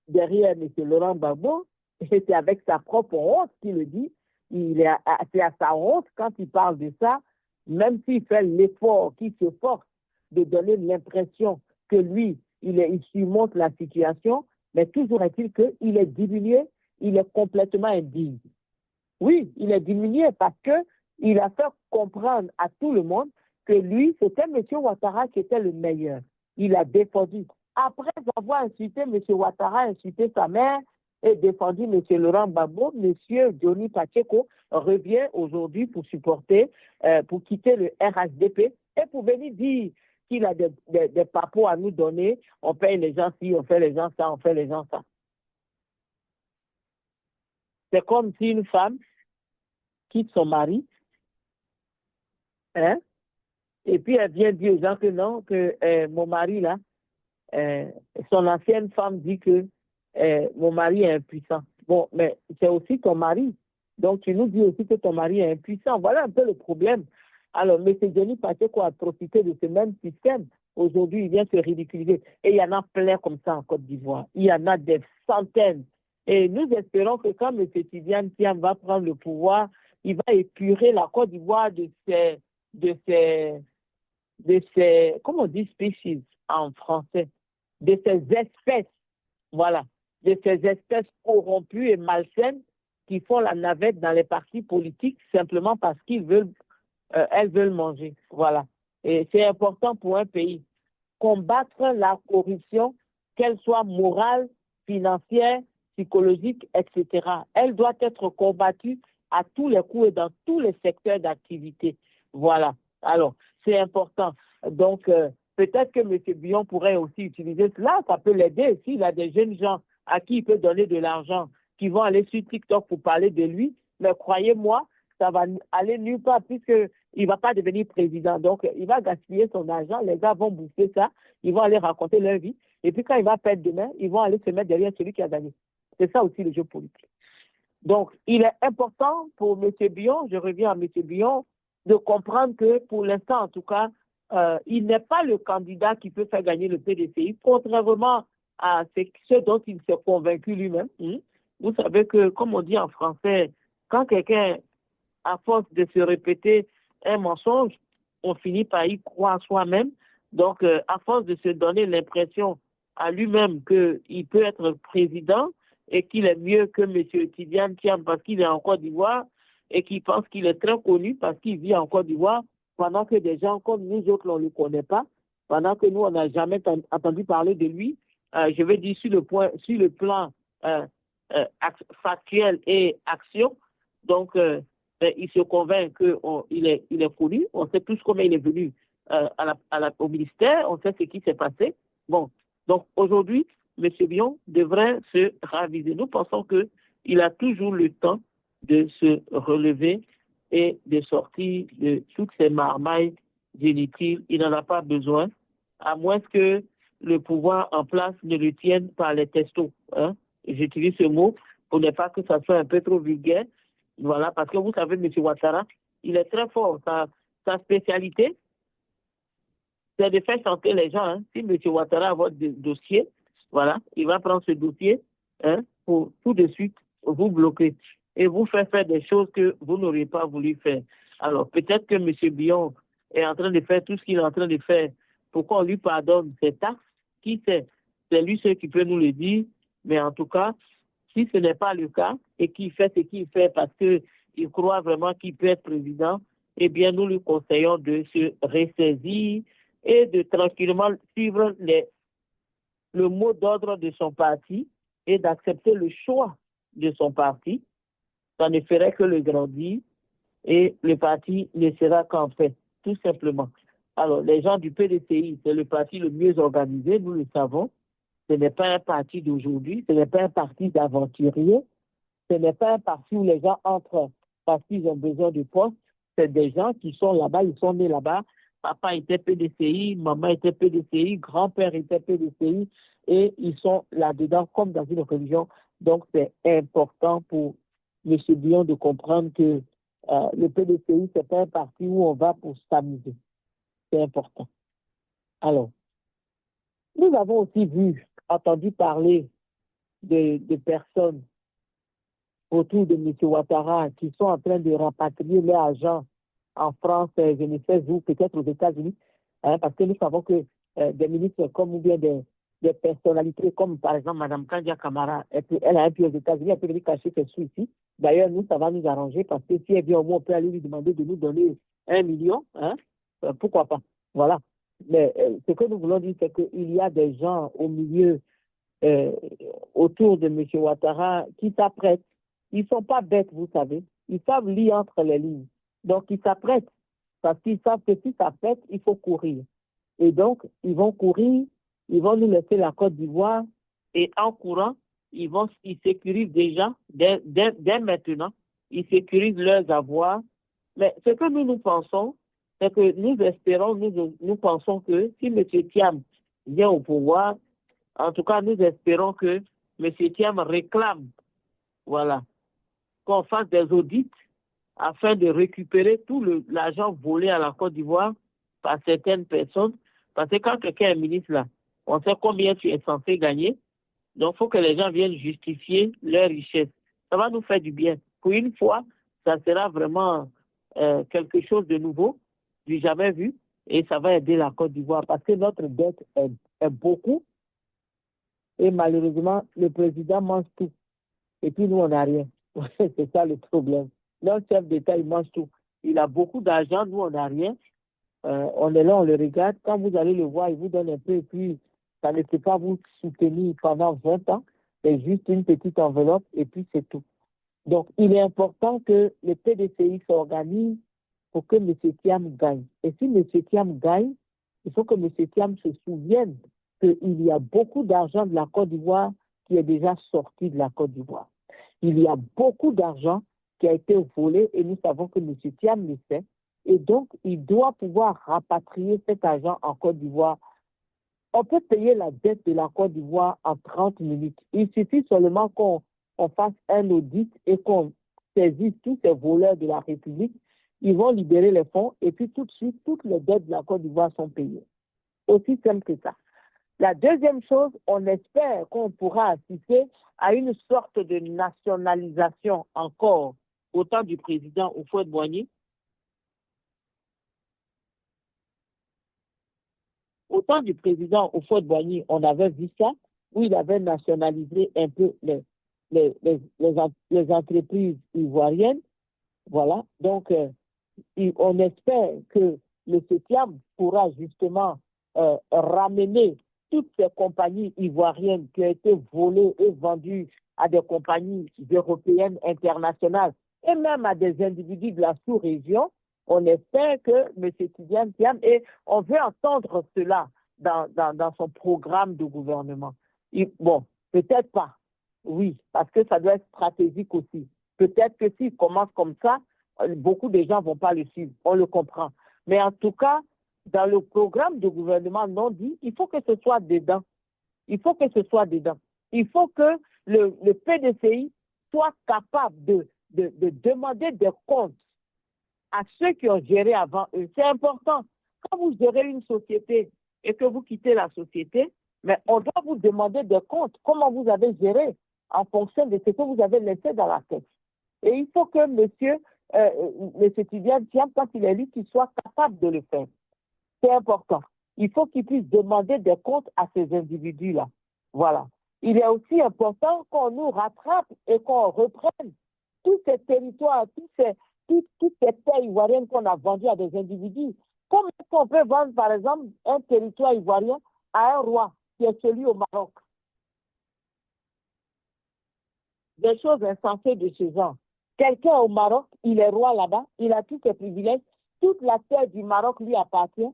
derrière M. Laurent Gbagbo. Et c'est avec sa propre honte qu'il le dit. C'est à sa honte quand il parle de ça, même s'il fait l'effort, qu'il se force de donner l'impression que lui, il surmonte la situation, mais toujours est-il qu'il est diminué, il est complètement indigne. Oui, il est diminué parce qu'il a fait comprendre à tout le monde que lui, c'était M. Ouattara qui était le meilleur. Il a défendu après avoir insulté M. Ouattara, insulté sa mère et défendu M. Laurent Gbagbo, M. Johnny Pacheco revient aujourd'hui pour supporter, pour quitter le RHDP et pour venir dire qu'il a des papos à nous donner, on paye les gens ci, on fait les gens ça, on fait les gens ça. C'est comme si une femme quitte son mari, hein, et puis elle vient dire aux gens que non, que mon mari là, son ancienne femme dit que mon mari est impuissant. Bon, mais c'est aussi ton mari. Donc, tu nous dis aussi que ton mari est impuissant. Voilà un peu le problème. Alors, M. Johnny Pacheco a profité de ce même système. Aujourd'hui, il vient se ridiculiser. Et il y en a plein comme ça en Côte d'Ivoire. Il y en a des centaines. Et nous espérons que quand M. Tidiane Thiam va prendre le pouvoir, il va épurer la Côte d'Ivoire de ces, comment on dit species en français, de ces espèces, voilà, de ces espèces corrompues et malsaines qui font la navette dans les partis politiques simplement parce qu'ils veulent, elles veulent manger, voilà. Et c'est important pour un pays. Combattre la corruption, qu'elle soit morale, financière, psychologique, etc. Elle doit être combattue à tous les coups et dans tous les secteurs d'activité. Voilà. Alors, c'est important. Donc, peut-être que M. Bion pourrait aussi utiliser cela. Ça peut l'aider s'il a des jeunes gens à qui il peut donner de l'argent, qui vont aller sur TikTok pour parler de lui. Mais croyez-moi, ça va aller nulle part puisqu'il ne va pas devenir président. Donc, il va gaspiller son argent. Les gars vont bouffer ça. Ils vont aller raconter leur vie. Et puis, quand il va perdre demain, ils vont aller se mettre derrière celui qui a gagné. C'est ça aussi le jeu politique. Donc, il est important pour M. Bion, je reviens à M. Bion, de comprendre que pour l'instant, en tout cas, il n'est pas le candidat qui peut faire gagner le PDCI, contrairement à ce dont il s'est convaincu lui-même. Vous savez que, comme on dit en français, quand quelqu'un, à force de se répéter un mensonge, on finit par y croire soi-même. Donc, à force de se donner l'impression à lui-même qu'il peut être président et qu'il est mieux que M. Tidiane Thiam parce qu'il est en Côte d'Ivoire et qu'il pense qu'il est très connu parce qu'il vit en Côte d'Ivoire, pendant que des gens comme nous autres, on ne le connaît pas, pendant que nous, on n'a jamais entendu parler de lui. Je vais dire sur le plan factuel et action. Donc, il se convainc qu'il est connu. On sait tous comment il est venu au ministère. On sait ce qui s'est passé. Bon, donc aujourd'hui, M. Bion devrait se raviser. Nous pensons qu'il a toujours le temps de se relever et de sortir de toutes ces marmailles inutiles. Il n'en a pas besoin, à moins que le pouvoir en place ne le tienne par les testos. Hein? J'utilise ce mot pour ne pas que ça soit un peu trop vulgaire. Voilà, parce que vous savez, M. Ouattara, il est très fort. Sa spécialité, c'est de faire chanter les gens. Hein. Si M. Ouattara a votre dossier, voilà, il va prendre ce dossier pour tout de suite vous bloquer et vous faire des choses que vous n'auriez pas voulu faire. Alors, peut-être que M. Bion est en train de faire tout ce qu'il est en train de faire pour qu'on lui pardonne ses taxes. Qui sait? C'est lui seul qui peut nous le dire. Mais en tout cas, si ce n'est pas le cas et qu'il fait ce qu'il fait parce qu'il croit vraiment qu'il peut être président, eh bien, nous lui conseillons de se ressaisir et de tranquillement suivre le mot d'ordre de son parti et d'accepter le choix de son parti. Ça ne ferait que le grandir et le parti ne sera qu'en paix, tout simplement. Alors, les gens du PDCI, c'est le parti le mieux organisé, nous le savons. Ce n'est pas un parti d'aujourd'hui, ce n'est pas un parti d'aventuriers, ce n'est pas un parti où les gens entrent parce qu'ils ont besoin de poste. C'est des gens qui sont là-bas, ils sont nés là-bas. Papa était PDCI, maman était PDCI, grand-père était PDCI et ils sont là-dedans comme dans une religion. Donc, c'est important pour M. Bion de comprendre que le PDCI, c'est pas un parti où on va pour s'amuser. C'est important. Alors, nous avons aussi entendu parler de personnes autour de M. Ouattara qui sont en train de rapatrier leurs agents en France, je ne sais où, peut-être aux États-Unis, parce que nous savons que des ministres comme ou bien des personnalités comme par exemple Mme Kandia Camara, elle a un pied aux États-Unis, elle peut venir cacher ses sous ici. D'ailleurs, nous, ça va nous arranger parce que si elle vient au moins, on peut aller lui demander de nous donner 1 million. Pourquoi pas? Voilà. Mais ce que nous voulons dire, c'est qu'il y a des gens au milieu, euh, autour de M. Ouattara, qui s'apprêtent. Ils ne sont pas bêtes, vous savez. Ils savent lire entre les lignes. Donc, ils s'apprêtent. Parce qu'ils savent que si ça pète, il faut courir. Et donc, ils vont courir, ils vont nous laisser la Côte d'Ivoire. Et en courant, ils sécurisent déjà, dès maintenant, ils sécurisent leurs avoirs. Mais ce que nous pensons, c'est que nous espérons, nous pensons que si M. Thiam vient au pouvoir, en tout cas, nous espérons que M. Thiam réclame, voilà, qu'on fasse des audits afin de récupérer tout l'argent volé à la Côte d'Ivoire par certaines personnes. Parce que quand quelqu'un est ministre là, on sait combien tu es censé gagner. Donc, il faut que les gens viennent justifier leur richesse. Ça va nous faire du bien. Pour une fois, ça sera vraiment quelque chose de nouveau, du jamais vu, et ça va aider la Côte d'Ivoire parce que notre dette est beaucoup et malheureusement, le président mange tout. Et puis nous, on n'a rien. C'est ça le problème. Notre chef d'État, il mange tout. Il a beaucoup d'argent, nous, on n'a rien. On est là, on le regarde. Quand vous allez le voir, il vous donne un peu et puis ça ne peut pas vous soutenir pendant 20 ans. C'est juste une petite enveloppe et puis c'est tout. Donc, il est important que le PDCI s'organise pour que M. Thiam gagne. Et si M. Thiam gagne, il faut que M. Thiam se souvienne qu'il y a beaucoup d'argent de la Côte d'Ivoire qui est déjà sorti de la Côte d'Ivoire. Il y a beaucoup d'argent qui a été volé et nous savons que M. Thiam le sait. Et donc, il doit pouvoir rapatrier cet argent en Côte d'Ivoire. On peut payer la dette de la Côte d'Ivoire en 30 minutes. Il suffit seulement qu'on fasse un audit et qu'on saisisse tous ces voleurs de la République. Ils vont libérer les fonds et puis tout de suite, toutes les dettes de la Côte d'Ivoire sont payées. Aussi simple que ça. La deuxième chose, on espère qu'on pourra assister à une sorte de nationalisation encore au temps du président Houphouët-Boigny. Au temps du président Houphouët-Boigny, on avait vu ça, où il avait nationalisé un peu les entreprises ivoiriennes. Voilà. Donc, on espère que M. Thiam pourra justement ramener toutes ces compagnies ivoiriennes qui ont été volées et vendues à des compagnies européennes internationales et même à des individus de la sous-région. On espère que M. Thiam, et on veut entendre cela dans son programme de gouvernement. Bon, peut-être pas, oui, parce que ça doit être stratégique aussi. Peut-être que s'il commence comme ça, beaucoup de gens ne vont pas le suivre, on le comprend. Mais en tout cas, dans le programme de gouvernement non dit, il faut que ce soit dedans. Il faut que ce soit dedans. Il faut que le PDCI soit capable de demander des comptes à ceux qui ont géré avant eux. C'est important. Quand vous gérez une société et que vous quittez la société, mais on doit vous demander des comptes. Comment vous avez géré en fonction de ce que vous avez laissé dans la tête. Et il faut que monsieur Tidjane Thiam, quand il est élu, qu'il soit capable de le faire. C'est important. Il faut qu'il puisse demander des comptes à ces individus-là. Voilà. Il est aussi important qu'on nous rattrape et qu'on reprenne tous ces territoires, toutes ces terres ivoiriennes qu'on a vendues à des individus. Comment est-ce qu'on peut vendre, par exemple, un territoire ivoirien à un roi qui est celui au Maroc? Des choses insensées de ce genre. Quelqu'un au Maroc, il est roi là-bas, il a tous ses privilèges, toute la terre du Maroc lui appartient,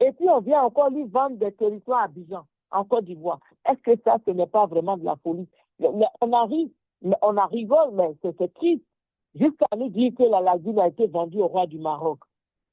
et puis on vient encore lui vendre des territoires à Abidjan, en Côte d'Ivoire. Est-ce que ça, ce n'est pas vraiment de la folie? On arrive, on en rigole, mais c'est triste, jusqu'à nous dire que la lagune a été vendue au roi du Maroc.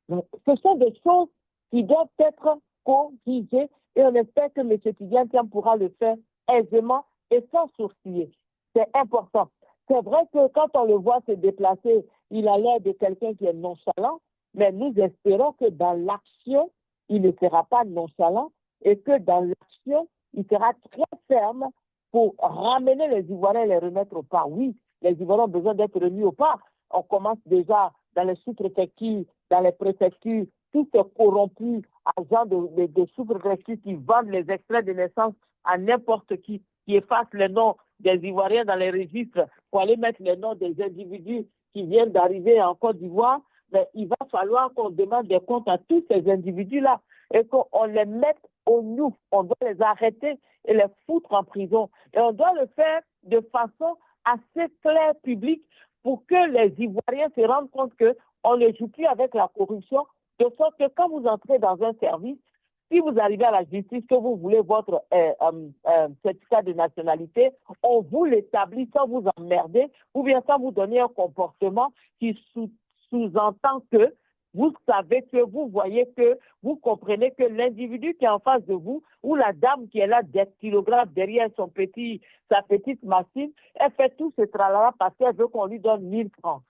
Donc, ce sont des choses qui doivent être corrigées, et on espère que M. Tidjane Thiam pourra le faire aisément et sans sourciller. C'est important. C'est vrai que quand on le voit se déplacer, il a l'air de quelqu'un qui est nonchalant, mais nous espérons que dans l'action, il ne sera pas nonchalant et que dans l'action, il sera très ferme pour ramener les Ivoiriens et les remettre au pas. Oui, les Ivoiriens ont besoin d'être remis au pas. On commence déjà dans les sous-préfectures, dans les préfectures, tous ces corrompus agents de sous-préfecture qui vendent les extraits de naissance à n'importe qui effacent les noms des Ivoiriens dans les registres pour aller mettre les noms des individus qui viennent d'arriver en Côte d'Ivoire. mais il va falloir qu'on demande des comptes à tous ces individus-là et qu'on les mette au nous. On doit les arrêter et les foutre en prison. Et on doit le faire de façon assez claire, publique, pour que les Ivoiriens se rendent compte qu'on ne joue plus avec la corruption, de sorte que quand vous entrez dans un service, si vous arrivez à la justice, que vous voulez votre certificat de nationalité, on vous l'établit sans vous emmerder ou bien sans vous donner un comportement qui sous-entend que vous savez que vous voyez que vous comprenez que l'individu qui est en face de vous ou la dame qui est là d'actylographe derrière sa petite machine, elle fait tout ce tralala parce qu'elle veut qu'on lui donne 1000 francs.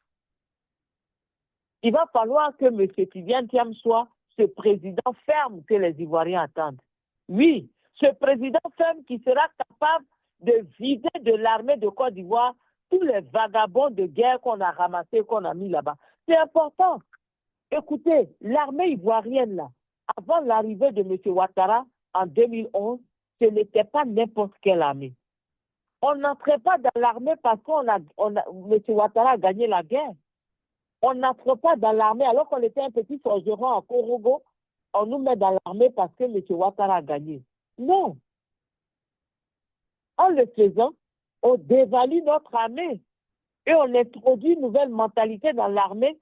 Il va falloir que M. Tidiane Thiam soit ce président ferme que les Ivoiriens attendent. Oui, ce président ferme qui sera capable de vider de l'armée de Côte d'Ivoire tous les vagabonds de guerre qu'on a ramassés, qu'on a mis là-bas. C'est important. Écoutez, l'armée ivoirienne, là, avant l'arrivée de M. Ouattara en 2011, ce n'était pas n'importe quelle armée. On n'entrait pas dans l'armée parce M. Ouattara a gagné la guerre. On n'entre pas dans l'armée alors qu'on était un petit forgeron à Korogo. On nous met dans l'armée parce que M. Ouattara a gagné. Non. En le faisant, on dévalue notre armée et on introduit une nouvelle mentalité dans l'armée.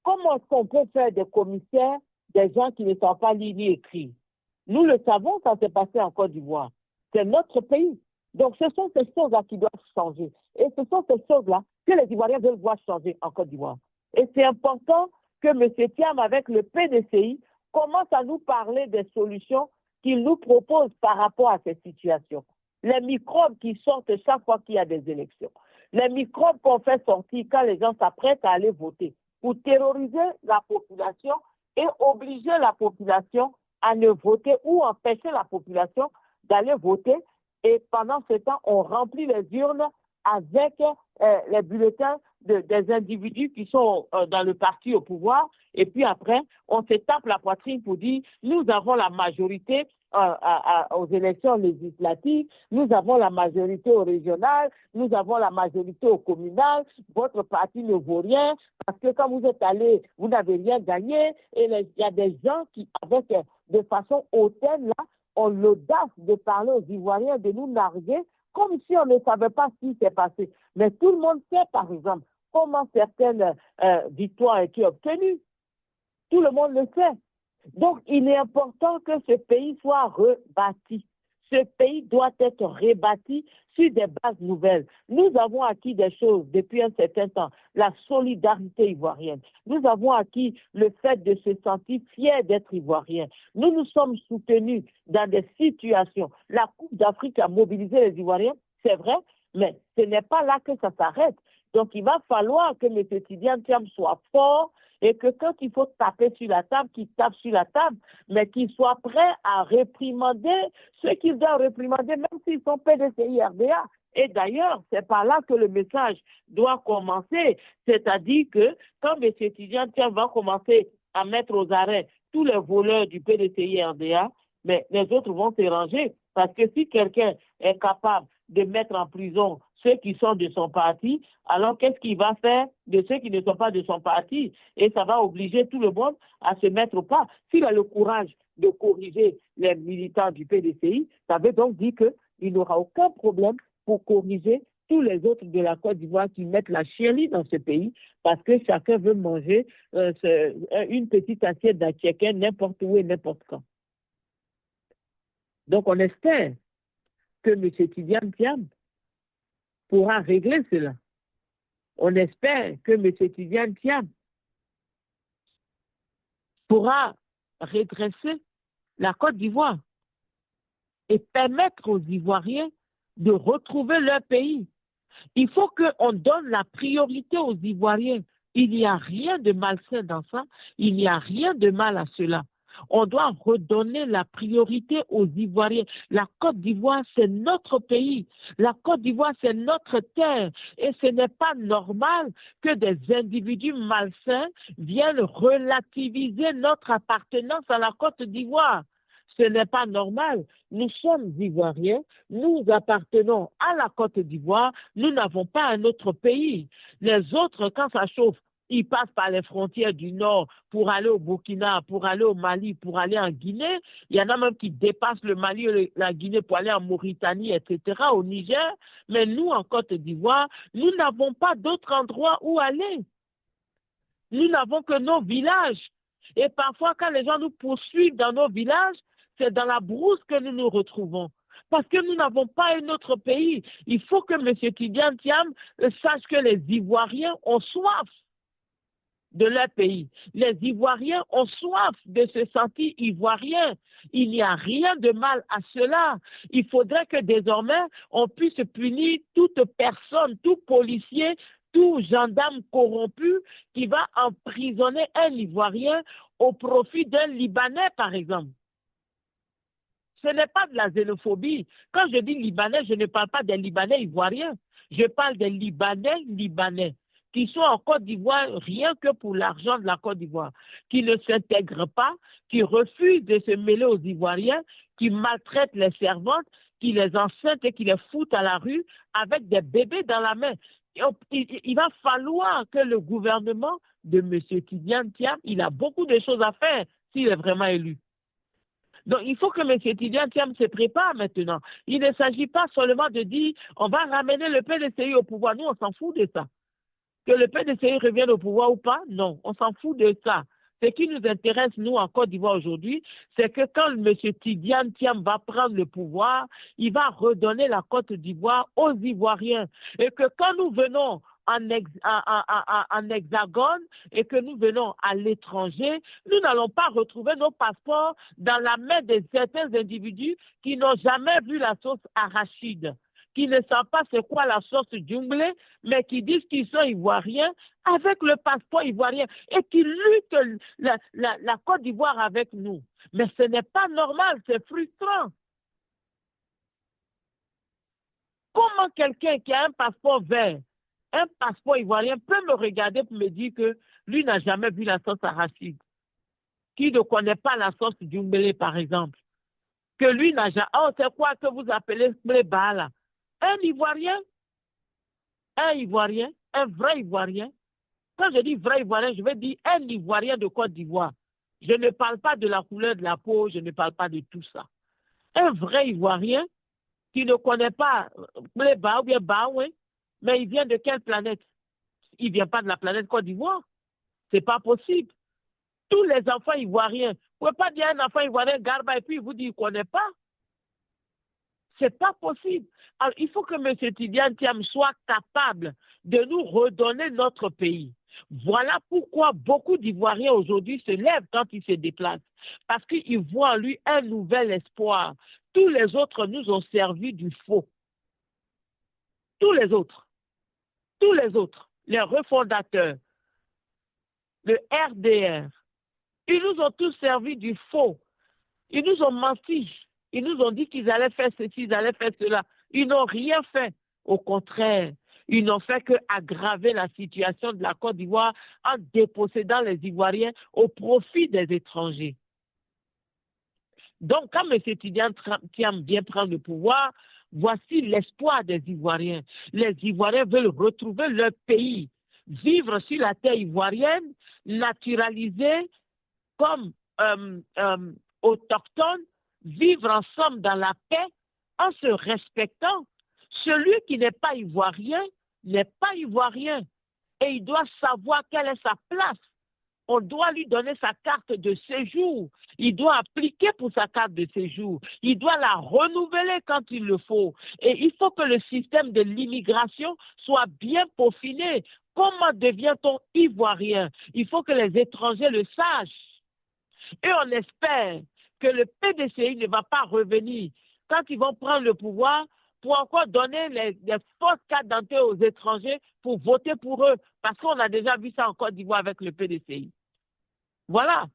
Comment est-ce qu'on peut faire des commissaires, des gens qui ne sont pas lits ni écrits? Nous le savons, ça s'est passé en Côte d'Ivoire. C'est notre pays. Donc, ce sont ces choses-là qui doivent changer. Et ce sont ces choses-là que les Ivoiriens veulent voir changer en Côte d'Ivoire. Et c'est important que M. Thiam, avec le PDCI, commence à nous parler des solutions qu'il nous propose par rapport à cette situation. Les microbes qui sortent chaque fois qu'il y a des élections. Les microbes qu'on fait sortir quand les gens s'apprêtent à aller voter pour terroriser la population et obliger la population à ne voter ou empêcher la population d'aller voter. Et pendant ce temps, on remplit les urnes avec les bulletins des individus qui sont dans le parti au pouvoir. Et puis après, on se tape la poitrine pour dire nous avons la majorité aux élections législatives, nous avons la majorité au régional, nous avons la majorité au communal, votre parti ne vaut rien parce que quand vous êtes allé, vous n'avez rien gagné. Et il y a des gens qui, avec de façon hautaine, là, ont l'audace de parler aux Ivoiriens, de nous narguer comme si on ne savait pas ce qui s'est passé. Mais tout le monde sait, par exemple, comment certaines victoires ont été obtenues. Tout le monde le sait. Donc, il est important que ce pays soit rebâti. Ce pays doit être rebâti sur des bases nouvelles. Nous avons acquis des choses depuis un certain temps, la solidarité ivoirienne. Nous avons acquis le fait de se sentir fier d'être ivoirien. Nous nous sommes soutenus dans des situations. La Coupe d'Afrique a mobilisé les Ivoiriens, c'est vrai, mais ce n'est pas là que ça s'arrête. Donc, il va falloir que M. Tidiane Thiam soit fort et que quand il faut taper sur la table, qu'il tape sur la table, mais qu'il soit prêt à réprimander ceux qu'il doit réprimander, même s'ils sont PDCI, RDA. Et d'ailleurs, c'est par là que le message doit commencer. C'est-à-dire que quand M. Tidiane Thiam va commencer à mettre aux arrêts tous les voleurs du PDCI, RDA, mais les autres vont se ranger. Parce que si quelqu'un est capable de mettre en prison ceux qui sont de son parti, alors qu'est-ce qu'il va faire de ceux qui ne sont pas de son parti? Et ça va obliger tout le monde à se mettre au pas. S'il a le courage de corriger les militants du PDCI, ça veut donc dire qu'il n'aura aucun problème pour corriger tous les autres de la Côte d'Ivoire qui mettent la chienlit dans ce pays parce que chacun veut manger une petite assiette d'attiékin n'importe où et n'importe quand. Donc on espère que M. Tidiane Thiam pourra régler cela. On espère que M. Tidiane Thiam pourra redresser la Côte d'Ivoire et permettre aux Ivoiriens de retrouver leur pays. Il faut qu'on donne la priorité aux Ivoiriens. Il n'y a rien de malsain dans ça. Il n'y a rien de mal à cela. On doit redonner la priorité aux Ivoiriens. La Côte d'Ivoire, c'est notre pays. La Côte d'Ivoire, c'est notre terre. Et ce n'est pas normal que des individus malsains viennent relativiser notre appartenance à la Côte d'Ivoire. Ce n'est pas normal. Nous sommes Ivoiriens, nous appartenons à la Côte d'Ivoire, nous n'avons pas un autre pays. Les autres, quand ça chauffe, Il passe par les frontières du Nord pour aller au Burkina, pour aller au Mali, pour aller en Guinée. Il y en a même qui dépassent le Mali et la Guinée pour aller en Mauritanie, etc., au Niger. Mais nous, en Côte d'Ivoire, nous n'avons pas d'autre endroit où aller. Nous n'avons que nos villages. Et parfois, quand les gens nous poursuivent dans nos villages, c'est dans la brousse que nous nous retrouvons. Parce que nous n'avons pas un autre pays. Il faut que M. Tidiane Thiam sache que les Ivoiriens ont soif de leur pays. Les Ivoiriens ont soif de se sentir Ivoiriens. Il n'y a rien de mal à cela. Il faudrait que désormais, on puisse punir toute personne, tout policier, tout gendarme corrompu qui va emprisonner un Ivoirien au profit d'un Libanais, par exemple. Ce n'est pas de la xénophobie. Quand je dis Libanais, je ne parle pas des Libanais ivoiriens. Je parle des Libanais qui sont en Côte d'Ivoire rien que pour l'argent de la Côte d'Ivoire, qui ne s'intègrent pas, qui refusent de se mêler aux Ivoiriens, qui maltraitent les servantes, qui les enceintent et qui les foutent à la rue avec des bébés dans la main. Il va falloir que le gouvernement de M. Tidiane Thiam, il a beaucoup de choses à faire s'il est vraiment élu. Donc, il faut que M. Tidiane Thiam se prépare maintenant. Il ne s'agit pas seulement de dire on va ramener le PDCI au pouvoir. Nous, on s'en fout de ça. Que le PDCI revienne au pouvoir ou pas, non, on s'en fout de ça. Ce qui nous intéresse, nous, en Côte d'Ivoire aujourd'hui, c'est que quand M. Tidiane Thiam va prendre le pouvoir, il va redonner la Côte d'Ivoire aux Ivoiriens. Et que quand nous venons en hexagone et que nous venons à l'étranger, nous n'allons pas retrouver nos passeports dans la main de certains individus qui n'ont jamais vu la sauce arachide, qui ne savent pas c'est quoi la sauce junglée, mais qui disent qu'ils sont ivoiriens avec le passeport ivoirien et qui luttent la Côte d'Ivoire avec nous. Mais ce n'est pas normal, c'est frustrant. Comment quelqu'un qui a un passeport vert, un passeport ivoirien peut me regarder pour me dire que lui n'a jamais vu la sauce arachide, qui ne connaît pas la sauce junglée, par exemple, que lui n'a jamais... Oh, c'est quoi que vous appelez bleba là? Un Ivoirien, un vrai Ivoirien. Quand je dis vrai Ivoirien, je veux dire un Ivoirien de Côte d'Ivoire. Je ne parle pas de la couleur de la peau, je ne parle pas de tout ça. Un vrai Ivoirien qui ne connaît pas les Ba ou bien Baoué, mais il vient de quelle planète? Il ne vient pas de la planète Côte d'Ivoire. Ce n'est pas possible. Tous les enfants ivoiriens, vous ne pouvez pas dire un enfant ivoirien Garba et puis il vous dit qu'il ne connaît pas. Ce n'est pas possible. Alors, il faut que M. Tidiane Thiam soit capable de nous redonner notre pays. Voilà pourquoi beaucoup d'Ivoiriens aujourd'hui se lèvent quand ils se déplacent. Parce qu'ils voient en lui un nouvel espoir. Tous les autres nous ont servi du faux. Tous les autres, les refondateurs, le RDR, ils nous ont tous servi du faux. Ils nous ont menti. Ils nous ont dit qu'ils allaient faire ceci, ils allaient faire cela. Ils n'ont rien fait. Au contraire, ils n'ont fait qu'aggraver la situation de la Côte d'Ivoire en dépossédant les Ivoiriens au profit des étrangers. Donc, quand M. Tidiane Thiam vient prendre le pouvoir, voici l'espoir des Ivoiriens. Les Ivoiriens veulent retrouver leur pays, vivre sur la terre ivoirienne, naturalisés comme autochtones, vivre ensemble dans la paix en se respectant. Celui qui n'est pas ivoirien n'est pas ivoirien et il doit savoir quelle est sa place. On doit lui donner sa carte de séjour. Il doit appliquer pour sa carte de séjour. Il doit la renouveler quand il le faut. Et il faut que le système de l'immigration soit bien peaufiné. Comment devient-on ivoirien? Il faut que les étrangers le sachent. Et on espère que le PDCI ne va pas revenir quand ils vont prendre le pouvoir pour encore donner les fausses cartes d'identité aux étrangers pour voter pour eux. Parce qu'on a déjà vu ça en Côte d'Ivoire avec le PDCI. Voilà.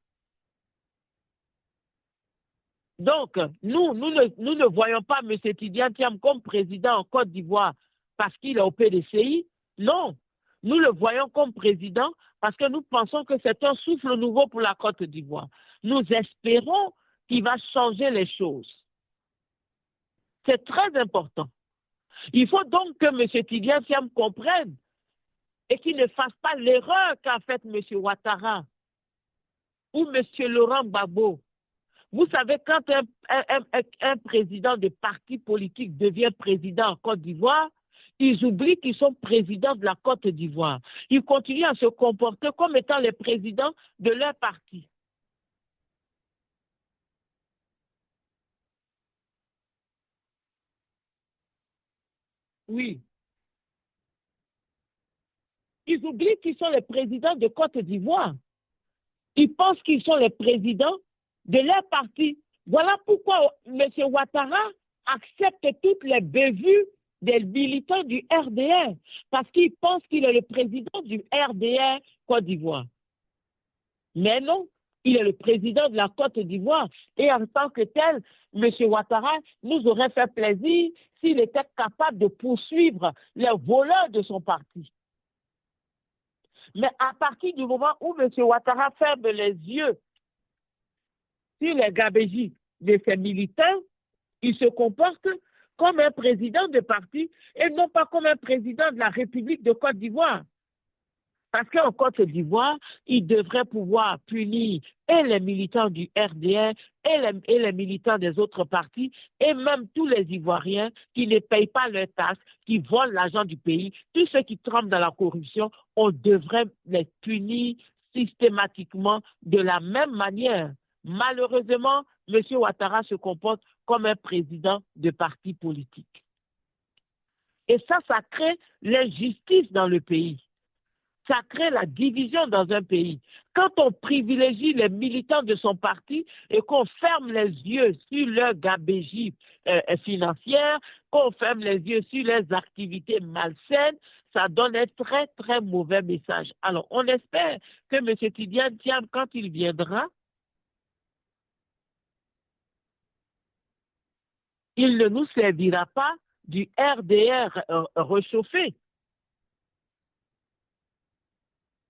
Donc, nous ne voyons pas M. Tidiane Thiam comme président en Côte d'Ivoire parce qu'il est au PDCI. Non. Nous le voyons comme président parce que nous pensons que c'est un souffle nouveau pour la Côte d'Ivoire. Nous espérons qu'il va changer les choses. C'est très important. Il faut donc que M. Tidiane Thiam comprenne et qu'il ne fasse pas l'erreur qu'a faite M. Ouattara ou M. Laurent Gbagbo. Vous savez, quand un président de parti politique devient président en Côte d'Ivoire, ils oublient qu'ils sont présidents de la Côte d'Ivoire. Ils continuent à se comporter comme étant les présidents de leur parti. Oui. Ils oublient qu'ils sont les présidents de Côte d'Ivoire. Ils pensent qu'ils sont les présidents de leur parti. Voilà pourquoi M. Ouattara accepte toutes les bévues des militants du RDR, parce qu'il pense qu'il est le président du RDR Côte d'Ivoire. Mais non, il est le président de la Côte d'Ivoire. Et en tant que tel, M. Ouattara nous aurait fait plaisir s'il était capable de poursuivre les voleurs de son parti. Mais à partir du moment où M. Ouattara ferme les yeux sur les gabégies de ses militants, il se comporte comme un président de parti et non pas comme un président de la République de Côte d'Ivoire. Parce qu'en Côte d'Ivoire, il devrait pouvoir punir et les militants du RDR et les militants des autres partis et même tous les Ivoiriens qui ne payent pas leurs taxes, qui volent l'argent du pays, tous ceux qui trempent dans la corruption, on devrait les punir systématiquement de la même manière. Malheureusement, M. Ouattara se comporte comme un président de parti politique. Et ça crée l'injustice dans le pays. Ça crée la division dans un pays. Quand on privilégie les militants de son parti et qu'on ferme les yeux sur leur gabégie financière, qu'on ferme les yeux sur leurs activités malsaines, ça donne un très, très mauvais message. Alors, on espère que M. Tidiane Thiam, quand il viendra, il ne nous servira pas du RDR réchauffé.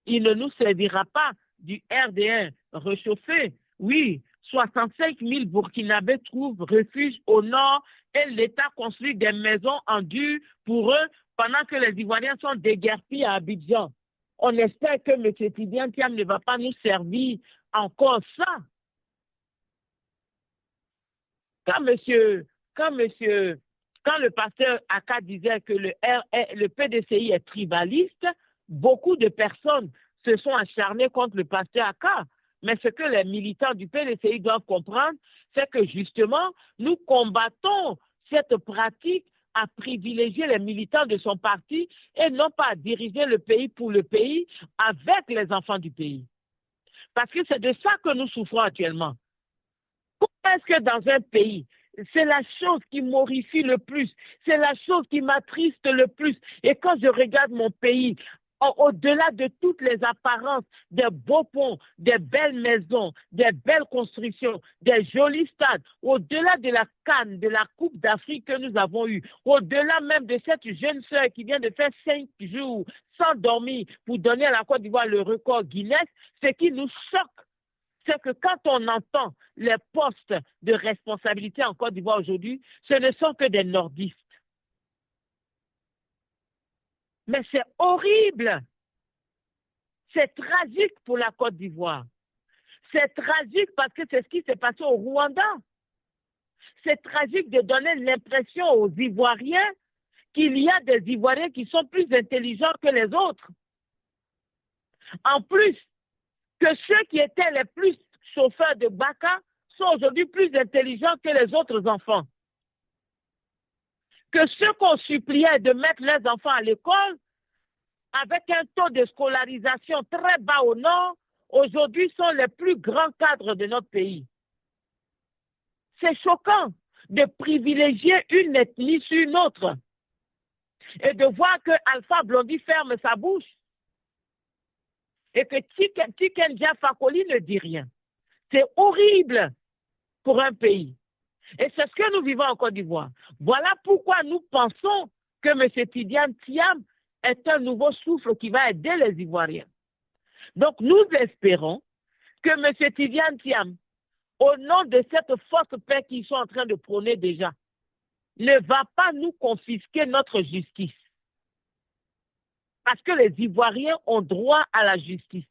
Il ne nous servira pas du RDR réchauffé. Oui, 65 000 Burkinabés trouvent refuge au nord et l'État construit des maisons en dur pour eux pendant que les Ivoiriens sont déguerpis à Abidjan. On espère que M. Tidiane Thiam ne va pas nous servir encore ça. Quand le pasteur Aka disait que le PDCI est tribaliste, beaucoup de personnes se sont acharnées contre le pasteur Aka. Mais ce que les militants du PDCI doivent comprendre, c'est que justement, nous combattons cette pratique à privilégier les militants de son parti et non pas à diriger le pays pour le pays avec les enfants du pays. Parce que c'est de ça que nous souffrons actuellement. Comment est-ce que dans un pays, c'est la chose qui m'horrifie le plus, c'est la chose qui m'attriste le plus. Et quand je regarde mon pays, au-delà de toutes les apparences, des beaux ponts, des belles maisons, des belles constructions, des jolis stades, au-delà de la CAN, de la Coupe d'Afrique que nous avons eue, au-delà même de cette jeune sœur qui vient de faire 5 jours sans dormir pour donner à la Côte d'Ivoire le record Guinness, ce qui nous choque, c'est que quand on entend les postes de responsabilité en Côte d'Ivoire aujourd'hui, ce ne sont que des nordistes. Mais c'est horrible. C'est tragique pour la Côte d'Ivoire. C'est tragique parce que c'est ce qui s'est passé au Rwanda. C'est tragique de donner l'impression aux Ivoiriens qu'il y a des Ivoiriens qui sont plus intelligents que les autres. En plus, que ceux qui étaient les plus chauffeurs de Baka sont aujourd'hui plus intelligents que les autres enfants. Que ceux qu'on suppliait de mettre leurs enfants à l'école, avec un taux de scolarisation très bas au nord, aujourd'hui sont les plus grands cadres de notre pays. C'est choquant de privilégier une ethnie sur une autre et de voir que Alpha Blondy ferme sa bouche et que Tiken Jah Fakoly ne dit rien. C'est horrible pour un pays. Et c'est ce que nous vivons en Côte d'Ivoire. Voilà pourquoi nous pensons que M. Tidiane Thiam est un nouveau souffle qui va aider les Ivoiriens. Donc nous espérons que M. Tidiane Thiam, au nom de cette fausse paix qu'ils sont en train de prôner déjà, ne va pas nous confisquer notre justice. Parce que les Ivoiriens ont droit à la justice.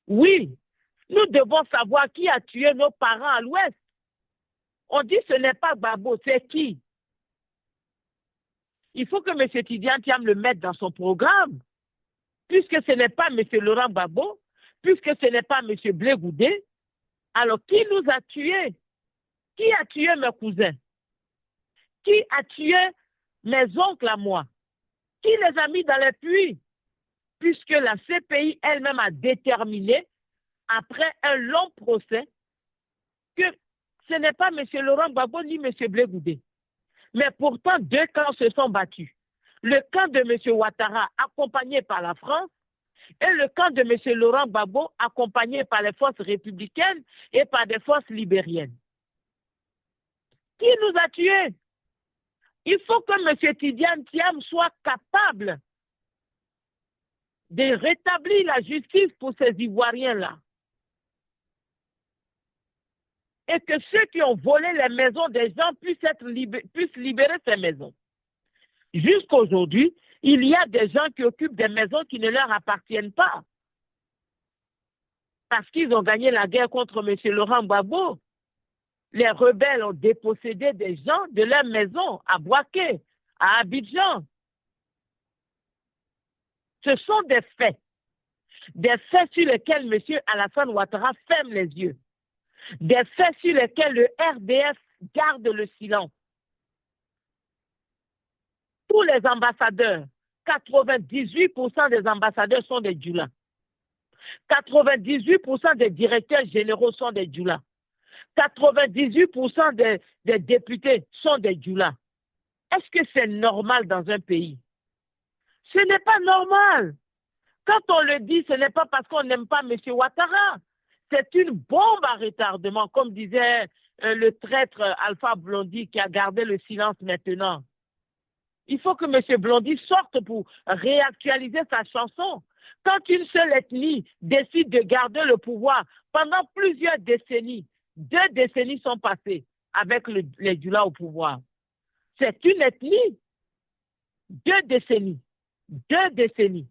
Oui, nous devons savoir qui a tué nos parents à l'Ouest. On dit que ce n'est pas Gbagbo, c'est qui? Il faut que M. Tidiane Thiam le mette dans son programme. Puisque ce n'est pas M. Laurent Gbagbo, puisque ce n'est pas M. Blé Goudé, alors qui nous a tués? Qui a tué mes cousins? Qui a tué mes oncles à moi? Qui les a mis dans les puits? Puisque la CPI elle-même a déterminé, après un long procès, que ce n'est pas M. Laurent Gbagbo ni M. Blé Goudé. Mais pourtant, deux camps se sont battus. Le camp de M. Ouattara, accompagné par la France, et le camp de M. Laurent Gbagbo, accompagné par les forces républicaines et par des forces libériennes. Qui nous a tués? Il faut que M. Tidiane Thiam soit capable de rétablir la justice pour ces Ivoiriens-là. Et que ceux qui ont volé les maisons des gens puissent libérer ces maisons. Jusqu'à aujourd'hui, il y a des gens qui occupent des maisons qui ne leur appartiennent pas. Parce qu'ils ont gagné la guerre contre M. Laurent Gbagbo. Les rebelles ont dépossédé des gens de leurs maisons à Bouaké, à Abidjan. Ce sont des faits sur lesquels M. Alassane Ouattara ferme les yeux, des faits sur lesquels le RDF garde le silence. Tous les ambassadeurs, 98% des ambassadeurs sont des djoulas. 98% des directeurs généraux sont des djoulas. 98% des députés sont des djoulas. Est-ce que c'est normal dans un pays? Ce n'est pas normal. Quand on le dit, ce n'est pas parce qu'on n'aime pas M. Ouattara. C'est une bombe à retardement, comme disait le traître Alpha Blondy qui a gardé le silence maintenant. Il faut que M. Blondy sorte pour réactualiser sa chanson. Quand une seule ethnie décide de garder le pouvoir pendant plusieurs décennies, 2 décennies sont passées avec les Djoulas au pouvoir. C'est une ethnie. 2 décennies. 2 décennies.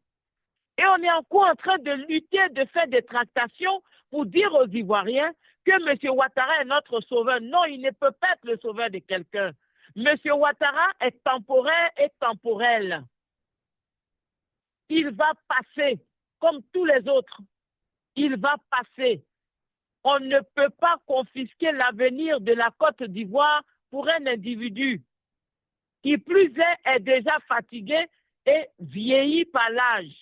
Et on est encore en train de lutter, de faire des tractations pour dire aux Ivoiriens que M. Ouattara est notre sauveur. Non, il ne peut pas être le sauveur de quelqu'un. M. Ouattara est temporaire et temporel. Il va passer, comme tous les autres. Il va passer. On ne peut pas confisquer l'avenir de la Côte d'Ivoire pour un individu qui, plus est déjà fatigué et vieilli par l'âge.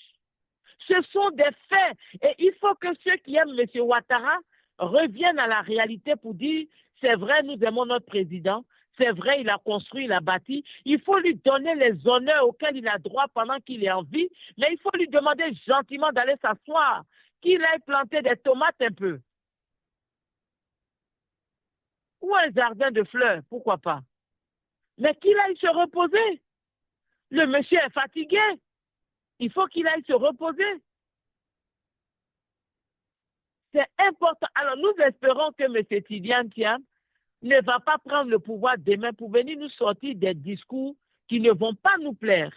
Ce sont des faits. Et il faut que ceux qui aiment M. Ouattara reviennent à la réalité pour dire, c'est vrai, nous aimons notre président. C'est vrai, il a construit, il a bâti. Il faut lui donner les honneurs auxquels il a droit pendant qu'il est en vie. Mais il faut lui demander gentiment d'aller s'asseoir, qu'il aille planter des tomates un peu. Ou un jardin de fleurs, pourquoi pas. Mais qu'il aille se reposer. Le monsieur est fatigué. Il faut qu'il aille se reposer. C'est important. Alors, nous espérons que M. Tidiane Thiam ne va pas prendre le pouvoir demain pour venir nous sortir des discours qui ne vont pas nous plaire.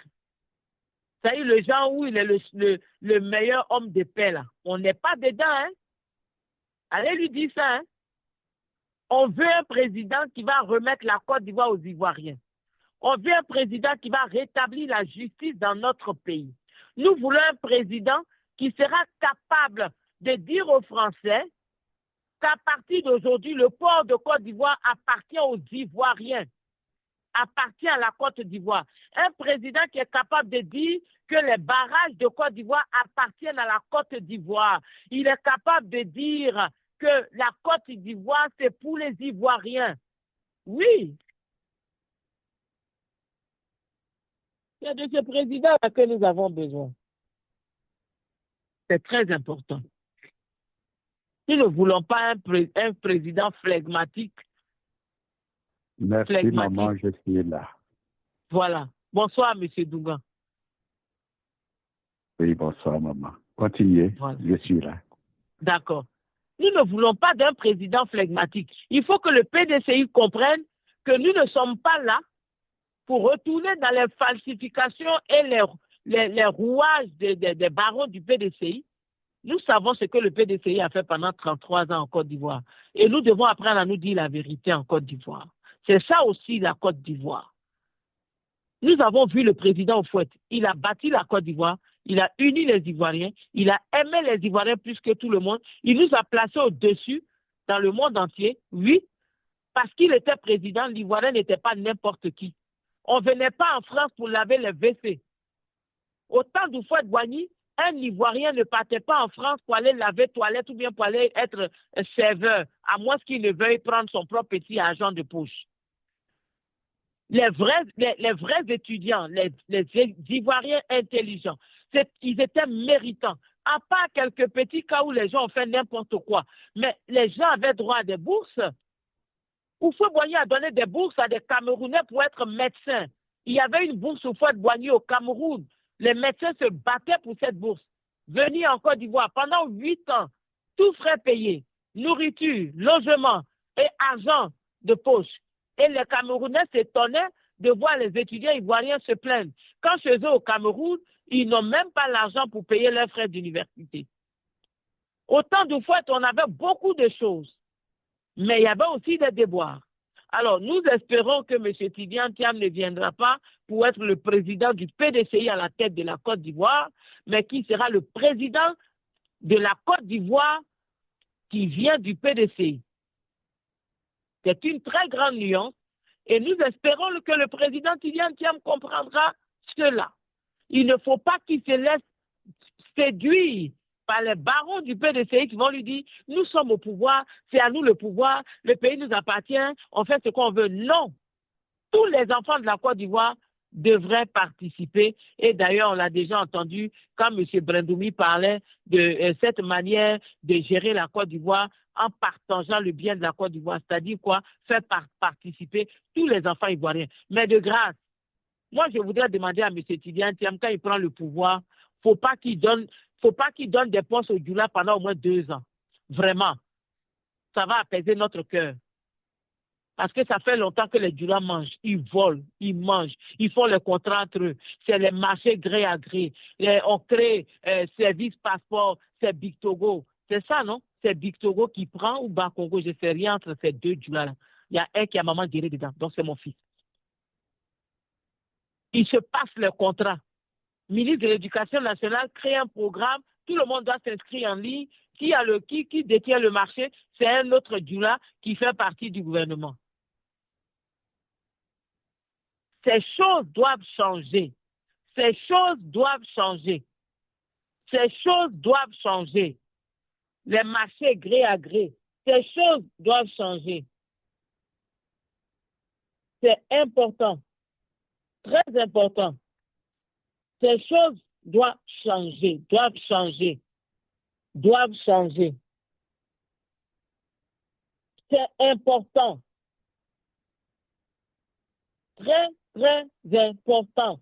Ça y est, le genre où il est le meilleur homme de paix, là. On n'est pas dedans, hein. Allez lui dire ça, hein. On veut un président qui va remettre la Côte d'Ivoire aux Ivoiriens. On veut un président qui va rétablir la justice dans notre pays. Nous voulons un président qui sera capable de dire aux Français qu'à partir d'aujourd'hui, le port de Côte d'Ivoire appartient aux Ivoiriens, appartient à la Côte d'Ivoire. Un président qui est capable de dire que les barrages de Côte d'Ivoire appartiennent à la Côte d'Ivoire. Il est capable de dire que la Côte d'Ivoire, c'est pour les Ivoiriens. Oui. C'est de ce président-là que nous avons besoin. C'est très important. Nous ne voulons pas un président flegmatique. Merci, maman, je suis là. Voilà. Bonsoir, M. Dougan. Oui, bonsoir, maman. Continuez, voilà. Je suis là. D'accord. Nous ne voulons pas d'un président flegmatique. Il faut que le PDCI comprenne que nous ne sommes pas là pour retourner dans les falsifications et les rouages des barons du PDCI, nous savons ce que le PDCI a fait pendant 33 ans en Côte d'Ivoire. Et nous devons apprendre à nous dire la vérité en Côte d'Ivoire. C'est ça aussi la Côte d'Ivoire. Nous avons vu le président Houphouët. Il a bâti la Côte d'Ivoire. Il a uni les Ivoiriens. Il a aimé les Ivoiriens plus que tout le monde. Il nous a placés au-dessus dans le monde entier. Oui, parce qu'il était président, l'Ivoirien n'était pas n'importe qui. On ne venait pas en France pour laver les WC. Au temps d'Houphouët-Boigny, un Ivoirien ne partait pas en France pour aller laver toilette ou bien pour aller être serveur, à moins qu'il ne veuille prendre son propre petit argent de poche. Les vrais étudiants, les Ivoiriens intelligents, ils étaient méritants. À part quelques petits cas où les gens ont fait n'importe quoi. Mais les gens avaient droit à des bourses. Houphouët-Boigny a donné des bourses à des Camerounais pour être médecins. Il y avait une bourse Houphouët-Boigny au Cameroun. Les médecins se battaient pour cette bourse. Venir en Côte d'Ivoire pendant 8 ans, tout frais payés, nourriture, logement et argent de poche. Et les Camerounais s'étonnaient de voir les étudiants ivoiriens se plaindre. Quand chez eux au Cameroun, ils n'ont même pas l'argent pour payer leurs frais d'université. Au temps d'Houphouët, on avait beaucoup de choses, mais il y avait aussi des déboires. Alors, nous espérons que M. Tidiane Thiam ne viendra pas pour être le président du PDCI à la tête de la Côte d'Ivoire, mais qui sera le président de la Côte d'Ivoire qui vient du PDCI. C'est une très grande nuance et nous espérons que le président Tidiane Thiam comprendra cela. Il ne faut pas qu'il se laisse séduire par les barons du PDCI qui vont lui dire « Nous sommes au pouvoir, c'est à nous le pouvoir, le pays nous appartient, on fait ce qu'on veut. » Non. Tous les enfants de la Côte d'Ivoire devraient participer. Et d'ailleurs, on l'a déjà entendu quand M. Brendoumi parlait de cette manière de gérer la Côte d'Ivoire en partageant le bien de la Côte d'Ivoire. C'est-à-dire quoi? Faire participer tous les enfants ivoiriens. Mais de grâce, moi, je voudrais demander à M. Tidiane Thiam, quand il prend le pouvoir, il ne faut pas qu'il donne des postes au Djoula pendant au moins 2 ans. Vraiment. Ça va apaiser notre cœur. Parce que ça fait longtemps que les Djoula mangent. Ils volent, ils mangent, ils font les contrats entre eux. C'est les marchés gré à gré. On crée service passeport, c'est Big Togo. C'est ça, non? C'est Big Togo qui prend ou Bakongo. Je ne sais rien entre ces deux Djoula-là. Il y a un qui a maman guérie dedans. Donc, c'est mon fils. Ils se passent le contrat. Ministre de l'Éducation nationale crée un programme, tout le monde doit s'inscrire en ligne. Qui détient le marché? C'est un autre Djoula qui fait partie du gouvernement. Ces choses doivent changer. Ces choses doivent changer. Ces choses doivent changer. Les marchés gré à gré. Ces choses doivent changer. C'est important. Très important. Ces choses doivent changer, doivent changer, doivent changer. C'est important. Très, très important.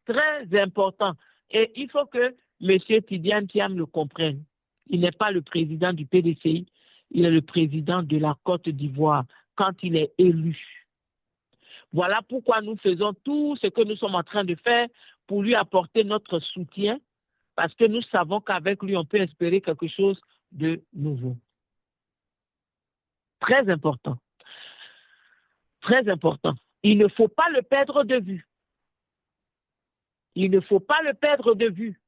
Très important. Et il faut que M. Tidiane Thiam le comprenne. Il n'est pas le président du PDCI, il est le président de la Côte d'Ivoire quand il est élu. Voilà pourquoi nous faisons tout ce que nous sommes en train de faire pour lui apporter notre soutien, parce que nous savons qu'avec lui, on peut espérer quelque chose de nouveau. Très important. Très important. Il ne faut pas le perdre de vue. Il ne faut pas le perdre de vue.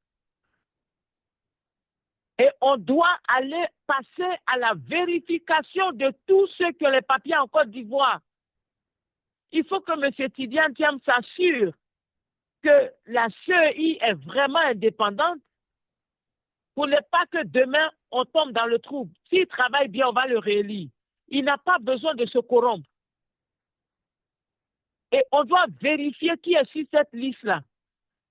Et on doit aller passer à la vérification de tout ce que les papiers en Côte d'Ivoire. Il faut que M. Tidiane Thiam s'assure que la CEI est vraiment indépendante pour ne pas que demain, on tombe dans le trou. S'il travaille bien, on va le réélire. Il n'a pas besoin de se corrompre. Et on doit vérifier qui est sur cette liste-là.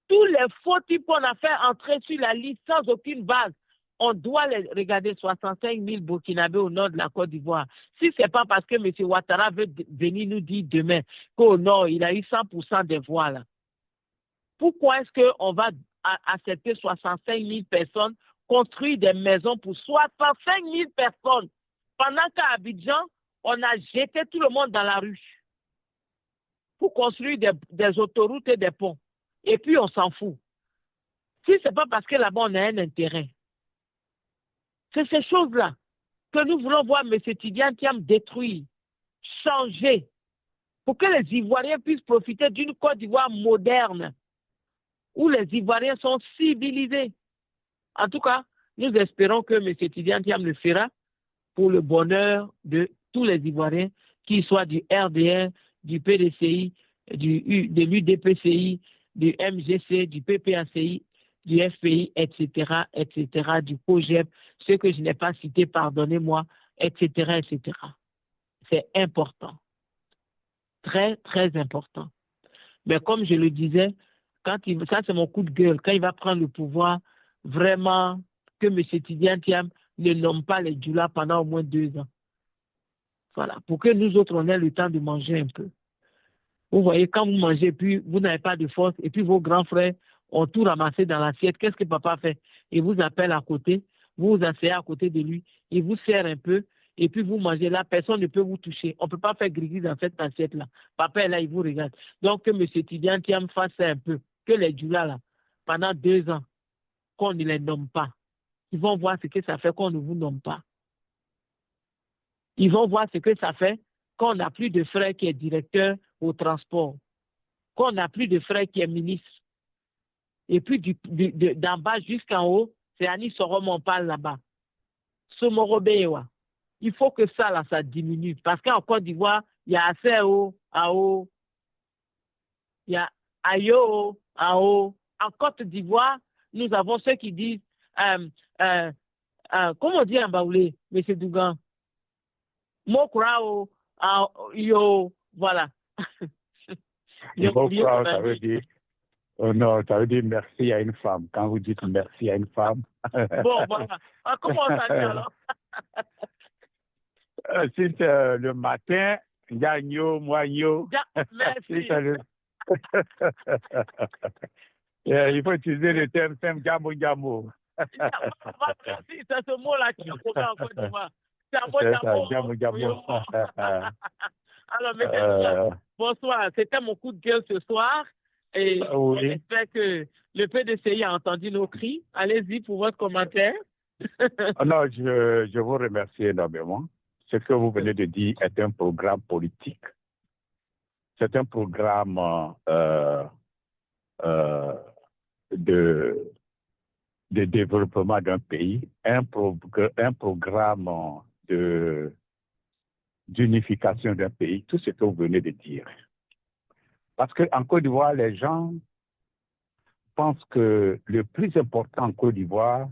Tous les faux types qu'on a fait entrer sur la liste sans aucune base, on doit les regarder. 65 000 Burkinabés au nord de la Côte d'Ivoire. Si ce n'est pas parce que M. Ouattara veut venir nous dire demain qu'au nord, il a eu 100% des voix là. Pourquoi est-ce qu'on va accepter 65 000 personnes, construire des maisons pour 65 000 personnes, pendant qu'à Abidjan, on a jeté tout le monde dans la rue pour construire des autoroutes et des ponts. Et puis on s'en fout. Si ce n'est pas parce que là-bas, on a un intérêt. C'est ces choses-là que nous voulons voir M. Tidiane Thiam détruire, changer, pour que les Ivoiriens puissent profiter d'une Côte d'Ivoire moderne, où les Ivoiriens sont civilisés. En tout cas, nous espérons que M. Tidiane Thiam le fera pour le bonheur de tous les Ivoiriens, qu'ils soient du RDR, du PDCI, de l'UDPCI, du MGC, du PPACI, du FPI, etc., du COGEP, ceux que je n'ai pas cités, pardonnez-moi, etc., etc. C'est important. Très, très important. Mais comme je le disais, ça c'est mon coup de gueule, quand il va prendre le pouvoir, vraiment que M. Tidiane Thiam ne nomme pas les Djoula pendant au moins 2 ans. Voilà, pour que nous autres, on ait le temps de manger un peu. Vous voyez, quand vous mangez, puis vous n'avez pas de force, et puis vos grands frères ont tout ramassé dans l'assiette, qu'est-ce que papa fait? Il vous appelle à côté, vous vous asseyez à côté de lui, il vous sert un peu, et puis vous mangez là, personne ne peut vous toucher. On ne peut pas faire grigri dans cette assiette-là. Papa est là, il vous regarde. Donc, que M. Tidiane Thiam fasse ça un peu, que les Djoula, là, pendant 2 ans, qu'on ne les nomme pas. Ils vont voir ce que ça fait qu'on ne vous nomme pas. Ils vont voir ce que ça fait quand on n'a plus de frère qui est directeur au transport, quand on n'a plus de frère qui est ministre. Et puis d'en bas jusqu'en haut, c'est Annie Sorom, on parle là-bas. Somorobewa. Il faut que ça, là, ça diminue. Parce qu'en Côte d'Ivoire, il y a assez haut, à haut. Il y a ayo, à haut. En Côte d'Ivoire, nous avons ceux qui disent, comment on dit en baoulé, M. Dougan? Mokrao, yo, voilà. Mokrao, ça veut dire, oh non, ça veut dire merci à une femme. Quand vous dites merci à une femme. Bon, voilà. Comment ça dit alors? Si c'est le matin, Gagno, Moigno. Merci. Il faut utiliser le terme simple, Gamo, Gamo. Merci, c'est ce mot-là qui est en Côte d'Ivoire. Alors, mesdames, bonsoir. C'était mon coup de gueule ce soir. Et j'espère que le PDCI a entendu nos cris. Allez-y pour votre commentaire. Non, je vous remercie énormément. Ce que vous venez de dire est un programme politique. C'est un programme de développement d'un pays, un programme d'unification d'un pays, tout ce que vous venez de dire. Parce qu'en Côte d'Ivoire, les gens pensent que le plus important en Côte d'Ivoire,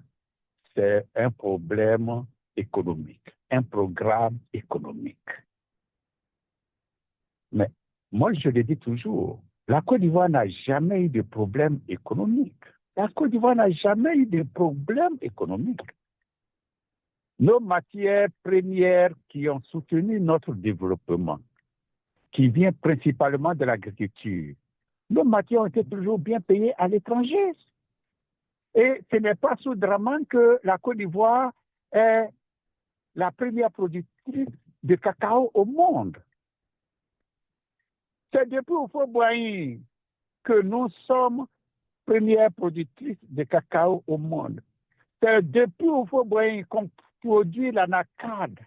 c'est un problème économique, un programme économique. Mais moi, je le dis toujours, la Côte d'Ivoire n'a jamais eu de problème économique. La Côte d'Ivoire n'a jamais eu de problème économique. Nos matières premières qui ont soutenu notre développement, qui vient principalement de l'agriculture, nos matières ont été toujours bien payées à l'étranger. Et ce n'est pas sous Draman que la Côte d'Ivoire est la première productrice de cacao au monde. C'est depuis Houphouët-Boigny que nous sommes première productrice de cacao au monde. C'est depuis Houphouët-Boigny qu'on produit l'anacarde.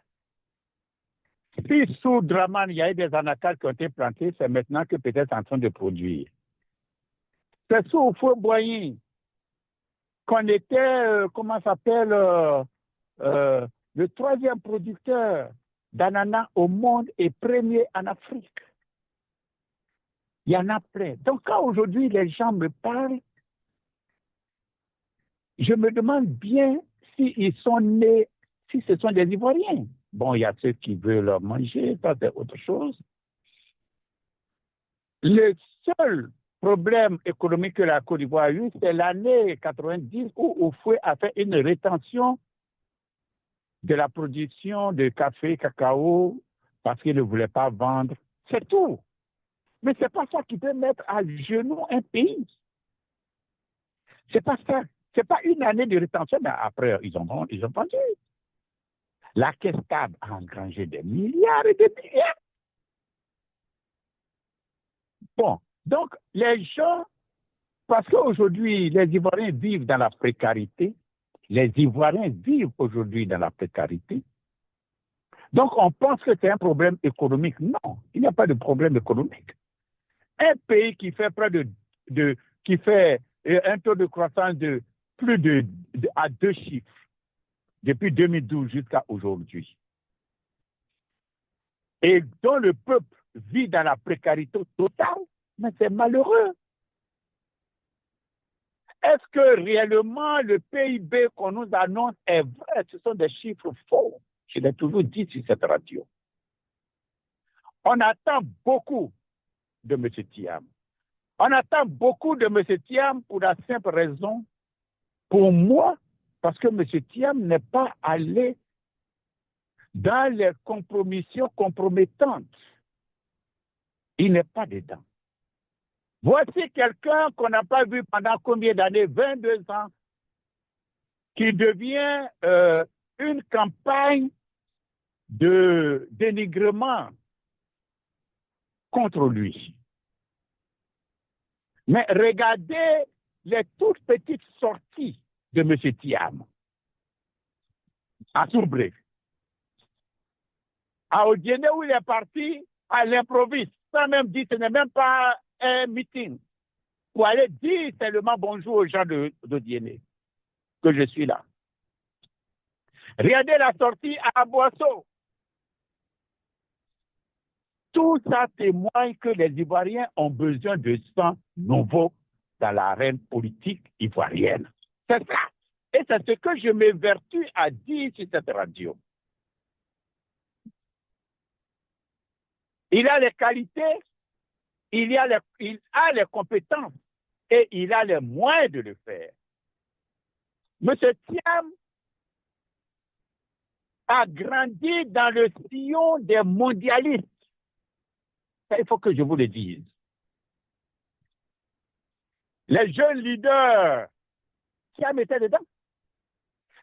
Si sous Draman, il y a eu des anacardes qui ont été plantées, c'est maintenant que peut-être en train de produire. C'est sous Houphouët-Boigny qu'on était, le troisième producteur d'ananas au monde et premier en Afrique. Il y en a plein. Donc, quand aujourd'hui les gens me parlent, je me demande bien s'ils sont nés, si ce sont des Ivoiriens. Bon, il y a ceux qui veulent manger, ça c'est autre chose. Le seul problème économique que la Côte d'Ivoire a eu, c'est l'année 90 où Houphouët a fait une rétention de la production de café, cacao, parce qu'il ne voulait pas vendre. C'est tout. Mais ce n'est pas ça qui peut mettre à genoux un pays. C'est pas ça. Ce n'est pas une année de rétention, mais après, ils ont vendu. La Cascade a engrangé des milliards et des milliards. Bon, donc les gens Parce qu'aujourd'hui, les Ivoiriens vivent dans la précarité. Les Ivoiriens vivent aujourd'hui dans la précarité. Donc, on pense que c'est un problème économique. Non, il n'y a pas de problème économique. Un pays qui fait qui fait un taux de croissance de plus à 2 chiffres depuis 2012 jusqu'à aujourd'hui, et dont le peuple vit dans la précarité totale, mais c'est malheureux. Est-ce que réellement le PIB qu'on nous annonce est vrai? Ce sont des chiffres faux. Je l'ai toujours dit sur cette radio. On attend beaucoup de M. Thiam. On attend beaucoup de M. Thiam pour la simple raison, pour moi, parce que M. Thiam n'est pas allé dans les compromissions compromettantes. Il n'est pas dedans. Voici quelqu'un qu'on n'a pas vu pendant combien d'années? 22 ans, qui devient une campagne de dénigrement contre lui. Mais regardez les toutes petites sorties de M. Thiam à Soubré. À Odiéné, où il est parti à l'improviste, sans même dire, ce n'est même pas un meeting, pour aller dire seulement bonjour aux gens d'Odiéné, que je suis là. Regardez la sortie à Boisseau. Tout ça témoigne que les Ivoiriens ont besoin de sang nouveau dans l'arène politique ivoirienne. C'est ça. Et c'est ce que je m'évertue à dire sur cette radio. Il a les qualités, il a les compétences et il a les moyens de le faire. M. Thiam a grandi dans le sillon des mondialistes. Ça, il faut que je vous le dise. Les jeunes leaders, Thiam était dedans.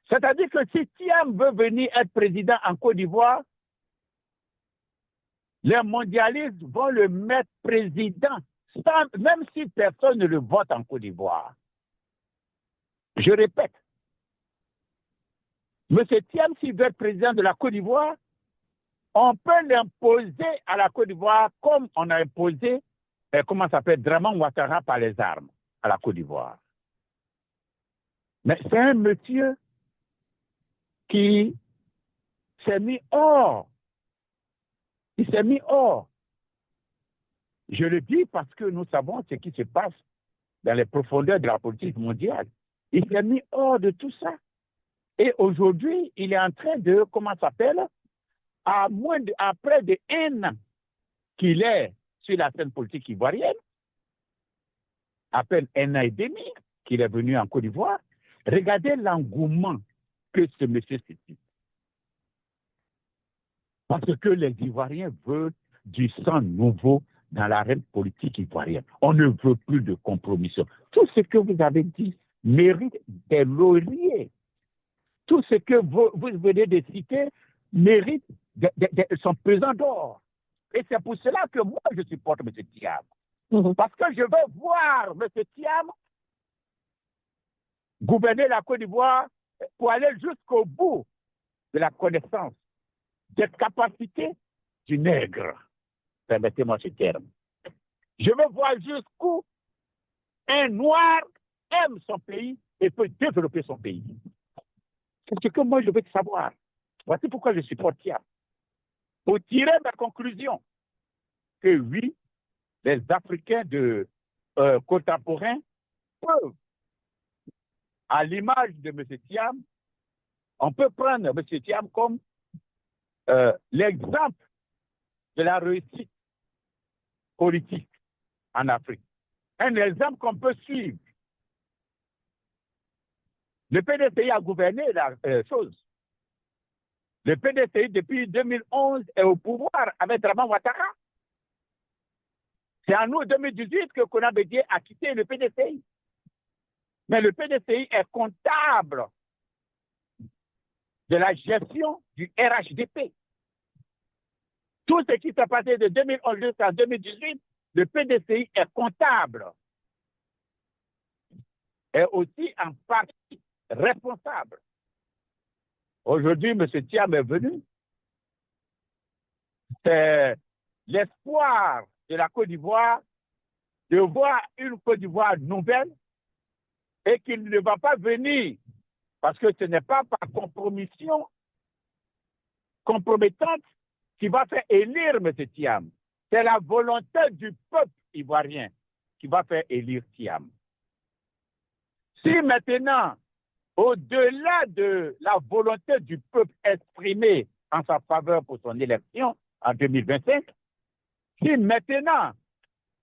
C'est-à-dire que si Thiam veut venir être président en Côte d'Ivoire, les mondialistes vont le mettre président, même si personne ne le vote en Côte d'Ivoire. Je répète, M. Thiam, s'il veut être président de la Côte d'Ivoire, on peut l'imposer à la Côte d'Ivoire comme on a imposé, comment ça s'appelle, Draman Ouattara par les armes à la Côte d'Ivoire. Mais c'est un monsieur qui s'est mis hors. Il s'est mis hors. Je le dis parce que nous savons ce qui se passe dans les profondeurs de la politique mondiale. Il s'est mis hors de tout ça. Et aujourd'hui, il est en train de, comment ça s'appelle, à près de 1 an qu'il est sur la scène politique ivoirienne, à peine 1 an et demi qu'il est venu en Côte d'Ivoire, regardez l'engouement que ce monsieur suscite. Parce que les Ivoiriens veulent du sang nouveau dans l'arène politique ivoirienne. On ne veut plus de compromission. Tout ce que vous avez dit mérite des lauriers. Tout ce que vous venez de citer mérite son pesant d'or. Et c'est pour cela que moi, je supporte M. Thiam. Parce que je veux voir M. Thiam gouverner la Côte d'Ivoire pour aller jusqu'au bout de la connaissance des capacités du nègre. Permettez-moi ce terme. Je veux voir jusqu'où un noir aime son pays et peut développer son pays. C'est ce que moi je veux savoir. Voici pourquoi je supporte Thiam. Pour tirer ma conclusion que oui, les Africains contemporains peuvent, à l'image de M. Thiam, on peut prendre M. Thiam comme l'exemple de la réussite politique en Afrique. Un exemple qu'on peut suivre. Le PDCI a gouverné la chose. Le PDCI, depuis 2011, est au pouvoir avec Draman Ouattara. C'est en août 2018 que Kona Bédié a quitté le PDCI. Mais le PDCI est comptable de la gestion du RHDP. Tout ce qui s'est passé de 2011 jusqu'à 2018, le PDCI est comptable. est aussi en partie responsable. Aujourd'hui, M. Thiam est venu. C'est l'espoir de la Côte d'Ivoire de voir une Côte d'Ivoire nouvelle et qu'il ne va pas venir parce que ce n'est pas par compromission compromettante qui va faire élire M. Thiam. C'est la volonté du peuple ivoirien qui va faire élire Thiam. Si maintenant, au-delà de la volonté du peuple exprimée en sa faveur pour son élection en 2025, si maintenant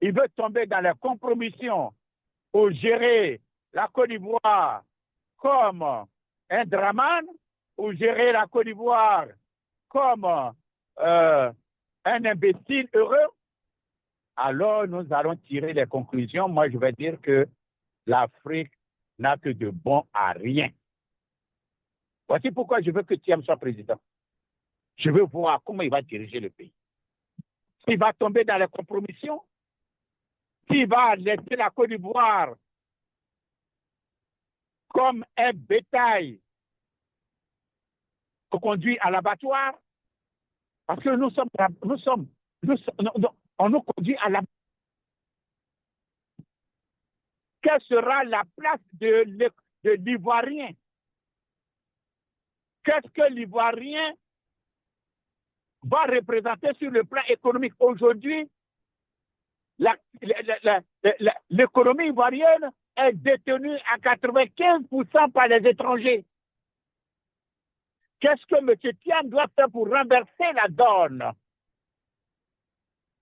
il veut tomber dans la compromission pour gérer la Côte d'Ivoire comme un dramane, ou gérer la Côte d'Ivoire comme un imbécile heureux, alors nous allons tirer les conclusions. Moi, je vais dire que l'Afrique n'a que de bon à rien. Voici pourquoi je veux que Thiam soit président. Je veux voir comment il va diriger le pays. S'il va tomber dans les compromissions, s'il va laisser la Côte d'Ivoire comme un bétail conduit à l'abattoir, parce que on nous conduit à l'abattoir. Quelle sera la place de l'Ivoirien? Qu'est-ce que l'Ivoirien va représenter sur le plan économique? Aujourd'hui, l'économie ivoirienne est détenue à 95% par les étrangers. Qu'est-ce que M. Thiam doit faire pour renverser la donne?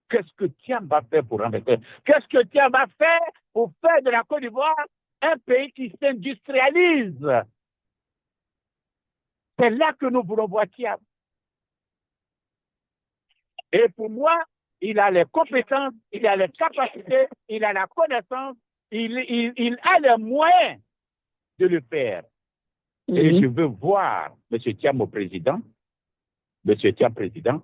Qu'est-ce que Thiam va faire pour renverser? Qu'est-ce que Thiam va faire pour faire de la Côte d'Ivoire un pays qui s'industrialise? C'est là que nous voulons voir Thiam. Et pour moi, il a les compétences, il a les capacités, il a la connaissance, il a les moyens de le faire. Et je veux voir M. Thiam au président, M. Thiam président,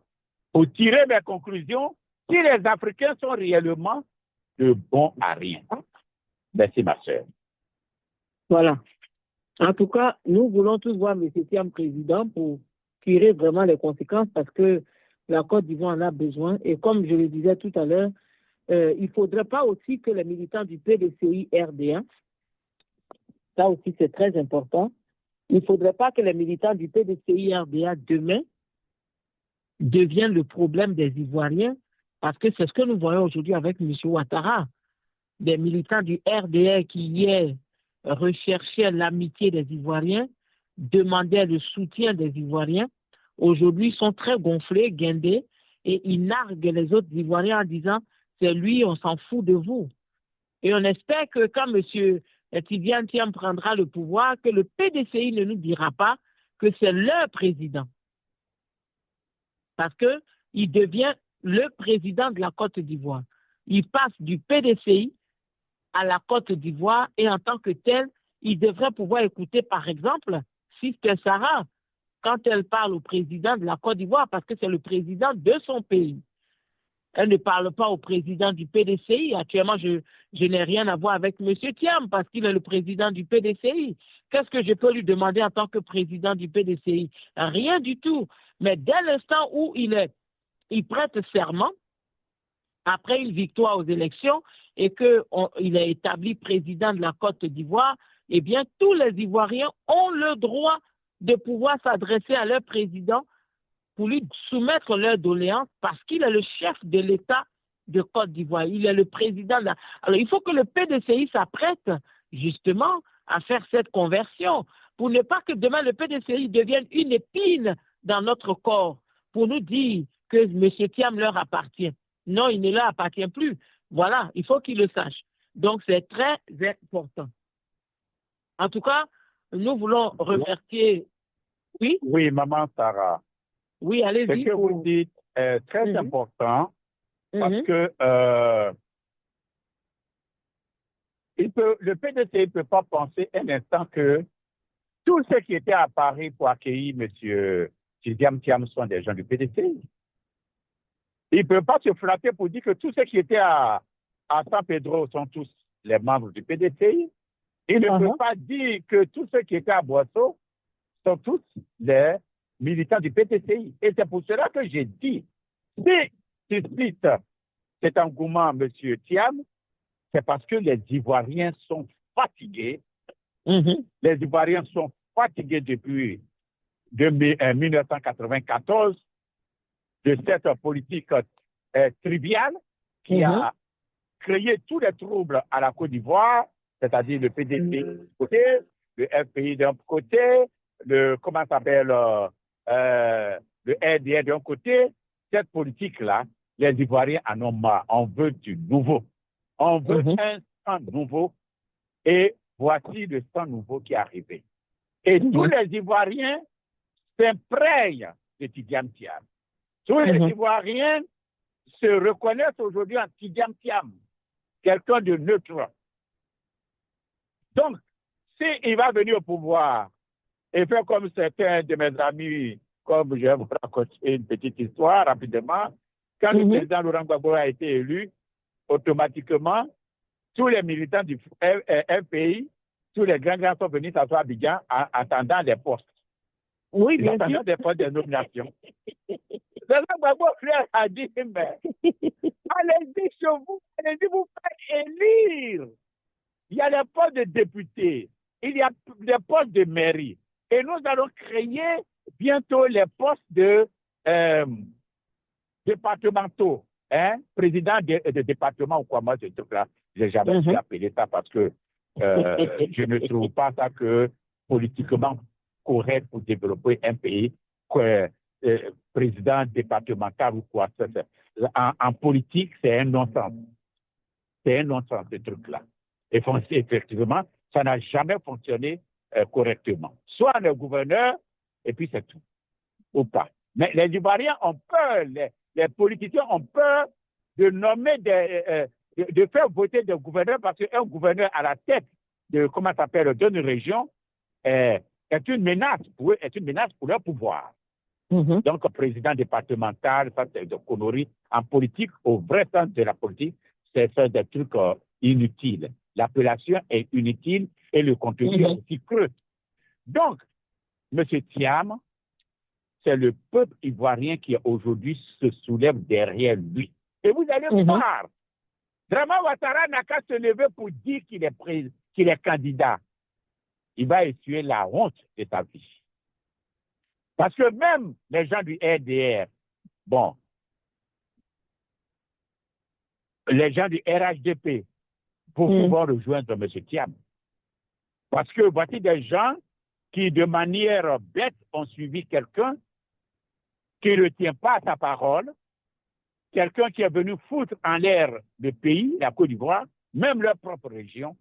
pour tirer mes conclusions si les Africains sont réellement de bons à rien. Merci, ma soeur. Voilà. En tout cas, nous voulons tous voir M. Thiam président pour tirer vraiment les conséquences parce que la Côte d'Ivoire en a besoin. Et comme je le disais tout à l'heure, il ne faudrait pas aussi que les militants du PDCI RDA, ça aussi c'est très important, il ne faudrait pas que les militants du PDCI RDA demain deviennent le problème des Ivoiriens, parce que c'est ce que nous voyons aujourd'hui avec M. Ouattara, des militants du RDA qui hier recherchaient l'amitié des Ivoiriens, demandaient le soutien des Ivoiriens, aujourd'hui sont très gonflés, guindés, et ils narguent les autres Ivoiriens en disant « c'est lui, on s'en fout de vous ». Et on espère que quand M. Tidjane Thiam prendra le pouvoir, que le PDCI ne nous dira pas que c'est leur président. Parce qu'il devient le président de la Côte d'Ivoire. Il passe du PDCI à la Côte d'Ivoire et en tant que tel, il devrait pouvoir écouter, par exemple, Sister Sarah, quand elle parle au président de la Côte d'Ivoire, parce que c'est le président de son pays. Elle ne parle pas au président du PDCI. Actuellement, je n'ai rien à voir avec M. Thiam parce qu'il est le président du PDCI. Qu'est-ce que je peux lui demander en tant que président du PDCI? Rien du tout. Mais dès l'instant où il prête serment, après une victoire aux élections et qu'il est établi président de la Côte d'Ivoire, eh bien, tous les Ivoiriens ont le droit de pouvoir s'adresser à leur président pour lui soumettre leurs doléances parce qu'il est le chef de l'État de Côte d'Ivoire. Il est le président. Alors, il faut que le PDCI s'apprête justement à faire cette conversion pour ne pas que demain le PDCI devienne une épine dans notre corps pour nous dire que M. Thiam leur appartient. Non, il ne leur appartient plus. Voilà, il faut qu'il le sache. Donc, c'est très important. En tout cas, nous voulons remercier... Oui? Oui, maman Sarah. Oui, allez-y. Ce que vous dites est très important parce que le PDC ne peut pas penser un instant que tous ceux qui étaient à Paris pour accueillir M. Tidjane Thiam sont des gens du PDC. Il ne peut pas se flatter pour dire que tous ceux qui étaient à San Pedro sont tous les membres du PDC. Il ne peut pas dire que tous ceux qui étaient à Boisseau sont tous les militants du PTCI. Et c'est pour cela que j'ai dit, si tu cites cet engouement, M. Thiam, c'est parce que les Ivoiriens sont fatigués. Les Ivoiriens sont fatigués depuis 1994 de cette politique triviale qui a créé tous les troubles à la Côte d'Ivoire, c'est-à-dire le PDC d'un côté, le FPI d'un côté, le RDR d'un côté. Cette politique-là, les Ivoiriens en ont marre. On veut du nouveau. On veut un sang nouveau. Et voici le sang nouveau qui est arrivé. Et tous les Ivoiriens s'imprègnent de Tidjane Thiam. Tous les Ivoiriens se reconnaissent aujourd'hui en Tidjane Thiam, quelqu'un de neutre. Donc, s'il va venir au pouvoir et faire comme certains de mes amis, comme je vais vous raconter une petite histoire rapidement, quand le président Laurent Gbagbo a été élu, automatiquement, tous les militants du FPI, tous les grands sont venus s'asseoir à Abidjan en attendant des postes. Oui, bien sûr. Des postes de nomination. Laurent Gbagbo a dit, mais allez-y chez vous, allez-y vous faire élire. Il y a les postes de députés, il y a des postes de mairie. Et nous allons créer bientôt les postes de départementaux, président de département ou quoi, moi, ce truc-là, je n'ai jamais pu appeler ça parce que je ne trouve pas ça que politiquement correct pour développer un pays, président départemental ou quoi. En politique, c'est un non-sens. C'est un non-sens, ce truc-là. Et effectivement, ça n'a jamais fonctionné correctement. Soit le gouverneur, et puis c'est tout, ou pas. Mais les Ivoiriens ont peur, les politiciens ont peur de nommer de faire voter des gouverneurs parce qu'un gouverneur à la tête d'une région est une menace pour eux, est une menace pour leur pouvoir. Donc, président départemental, ça c'est de conneries. En politique, au vrai sens de la politique, c'est faire des trucs inutiles. L'appellation est inutile et le contenu est aussi creux. Donc, M. Thiam, c'est le peuple ivoirien qui aujourd'hui se soulève derrière lui. Et vous allez voir, Draman Ouattara n'a qu'à se lever pour dire qu'il est candidat. Il va essuyer la honte de sa vie. Parce que même les gens du RDR, les gens du RHDP, pour pouvoir rejoindre M. Thiam. Parce que voici des gens qui, de manière bête, ont suivi quelqu'un qui ne tient pas à sa parole, quelqu'un qui est venu foutre en l'air le pays, la Côte d'Ivoire, même leur propre région.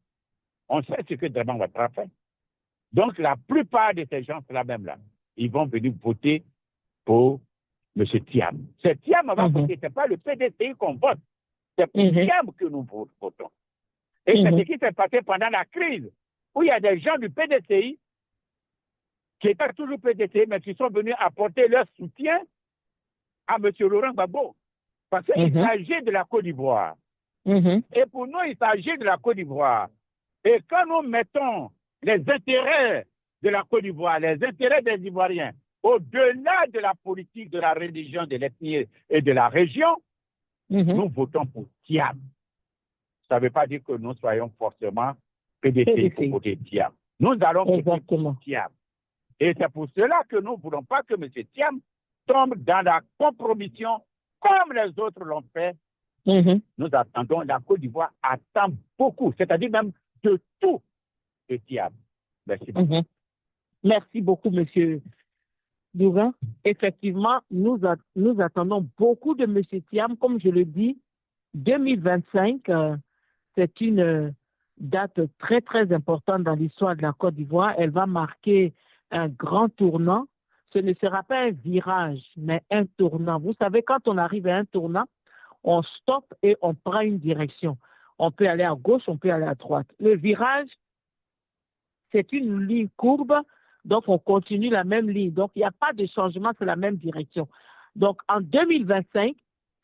On sait ce que Draman Ouattara fait. Donc, la plupart de ces gens-là même-là, ils vont venir voter pour M. Thiam. C'est Thiam va voter, ce n'est pas le PDCI qu'on vote. C'est pour Thiam que nous votons. Et c'est ce qui s'est passé pendant la crise, où il y a des gens du PDCI qui étaient toujours PDCI, mais qui sont venus apporter leur soutien à M. Laurent Gbagbo. Parce qu'il s'agit de la Côte d'Ivoire. Et pour nous, il s'agit de la Côte d'Ivoire. Et quand nous mettons les intérêts de la Côte d'Ivoire, les intérêts des Ivoiriens, au-delà de la politique, de la religion, de l'ethnie et de la région, nous votons pour Thiam. Ça ne veut pas dire que nous soyons forcément PDC pour voter Thiam. Nous allons voter pour Thiam. Et c'est pour cela que nous ne voulons pas que M. Thiam tombe dans la compromission comme les autres l'ont fait. Nous attendons, la Côte d'Ivoire attend beaucoup, c'est-à-dire même de tout de Thiam. Merci beaucoup. Merci beaucoup, M. Dougan. Effectivement, nous attendons beaucoup de M. Thiam. Comme je le dis, 2025, c'est une date très, très importante dans l'histoire de la Côte d'Ivoire. Elle va marquer un grand tournant. Ce ne sera pas un virage, mais un tournant. Vous savez, quand on arrive à un tournant, on stoppe et on prend une direction. On peut aller à gauche, on peut aller à droite. Le virage, c'est une ligne courbe, donc on continue la même ligne. Donc, il n'y a pas de changement, c'est la même direction. Donc, en 2025,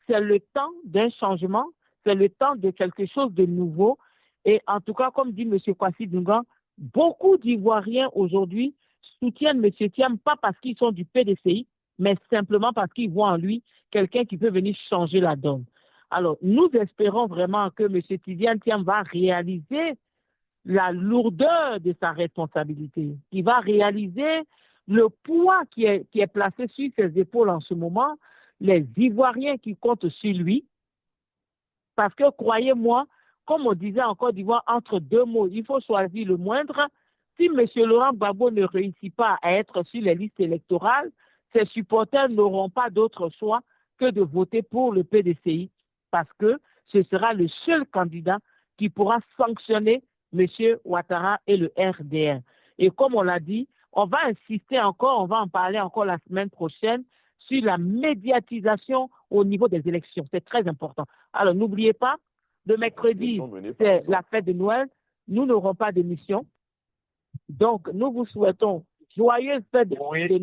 c'est le temps d'un changement, c'est le temps de quelque chose de nouveau. Et en tout cas, comme dit M. Kwasi Dungan, beaucoup d'Ivoiriens aujourd'hui soutiennent M. Thiam, pas parce qu'ils sont du PDCI, mais simplement parce qu'ils voient en lui quelqu'un qui peut venir changer la donne. Alors, nous espérons vraiment que M. Tidiane Thiam va réaliser la lourdeur de sa responsabilité, qu'il va réaliser le poids qui est placé sur ses épaules en ce moment, les Ivoiriens qui comptent sur lui, parce que croyez-moi, comme on disait en Côte d'Ivoire, entre deux mots, il faut choisir le moindre. Si M. Laurent Gbagbo ne réussit pas à être sur les listes électorales, ses supporters n'auront pas d'autre choix que de voter pour le PDCI, parce que ce sera le seul candidat qui pourra sanctionner M. Ouattara et le RDR. Et comme on l'a dit, on va insister encore, on va en parler encore la semaine prochaine, sur la médiatisation au niveau des élections. C'est très important. Alors, n'oubliez pas, le mercredi, c'est la fête de Noël. Nous n'aurons pas d'émission. Donc, nous vous souhaitons joyeuse fête de Noël.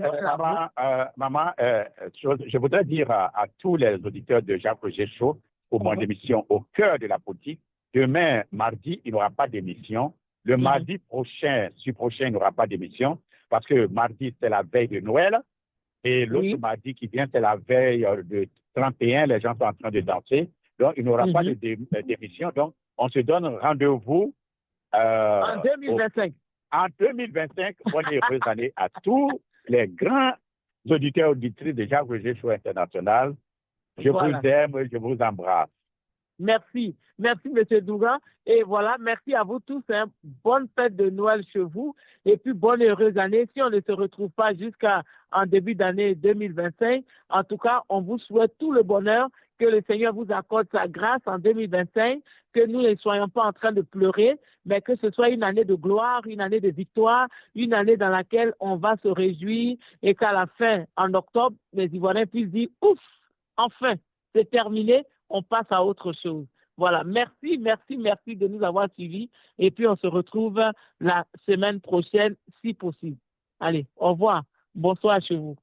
Maman, je voudrais dire à tous les auditeurs de Jacques-Roger Show, au moment d'émission Au cœur de la politique, demain, mardi, il n'y aura pas d'émission. Le mardi prochain, il n'y aura pas d'émission, parce que mardi, c'est la veille de Noël. Et l'autre mardi qui vient, c'est la veille de 31, les gens sont en train de danser. Donc, il n'y aura pas d'émission. Donc, on se donne rendez-vous en 2025. En 2025, bonne et heureuse année à tous les grands auditeurs et auditrices de Jacques-Roger Show International. Je vous aime, je vous embrasse. Merci. Merci, M. Douga. Et voilà, merci à vous tous. Hein. Bonne fête de Noël chez vous. Et puis, bonne et heureuse année. Si on ne se retrouve pas jusqu'en début d'année 2025, en tout cas, on vous souhaite tout le bonheur, que le Seigneur vous accorde sa grâce en 2025, que nous ne soyons pas en train de pleurer, mais que ce soit une année de gloire, une année de victoire, une année dans laquelle on va se réjouir et qu'à la fin, en octobre, les Ivoiriens puissent dire « Ouf, enfin, c'est terminé ». On passe à autre chose. Voilà, merci de nous avoir suivis. Et puis, on se retrouve la semaine prochaine, si possible. Allez, au revoir. Bonsoir chez vous.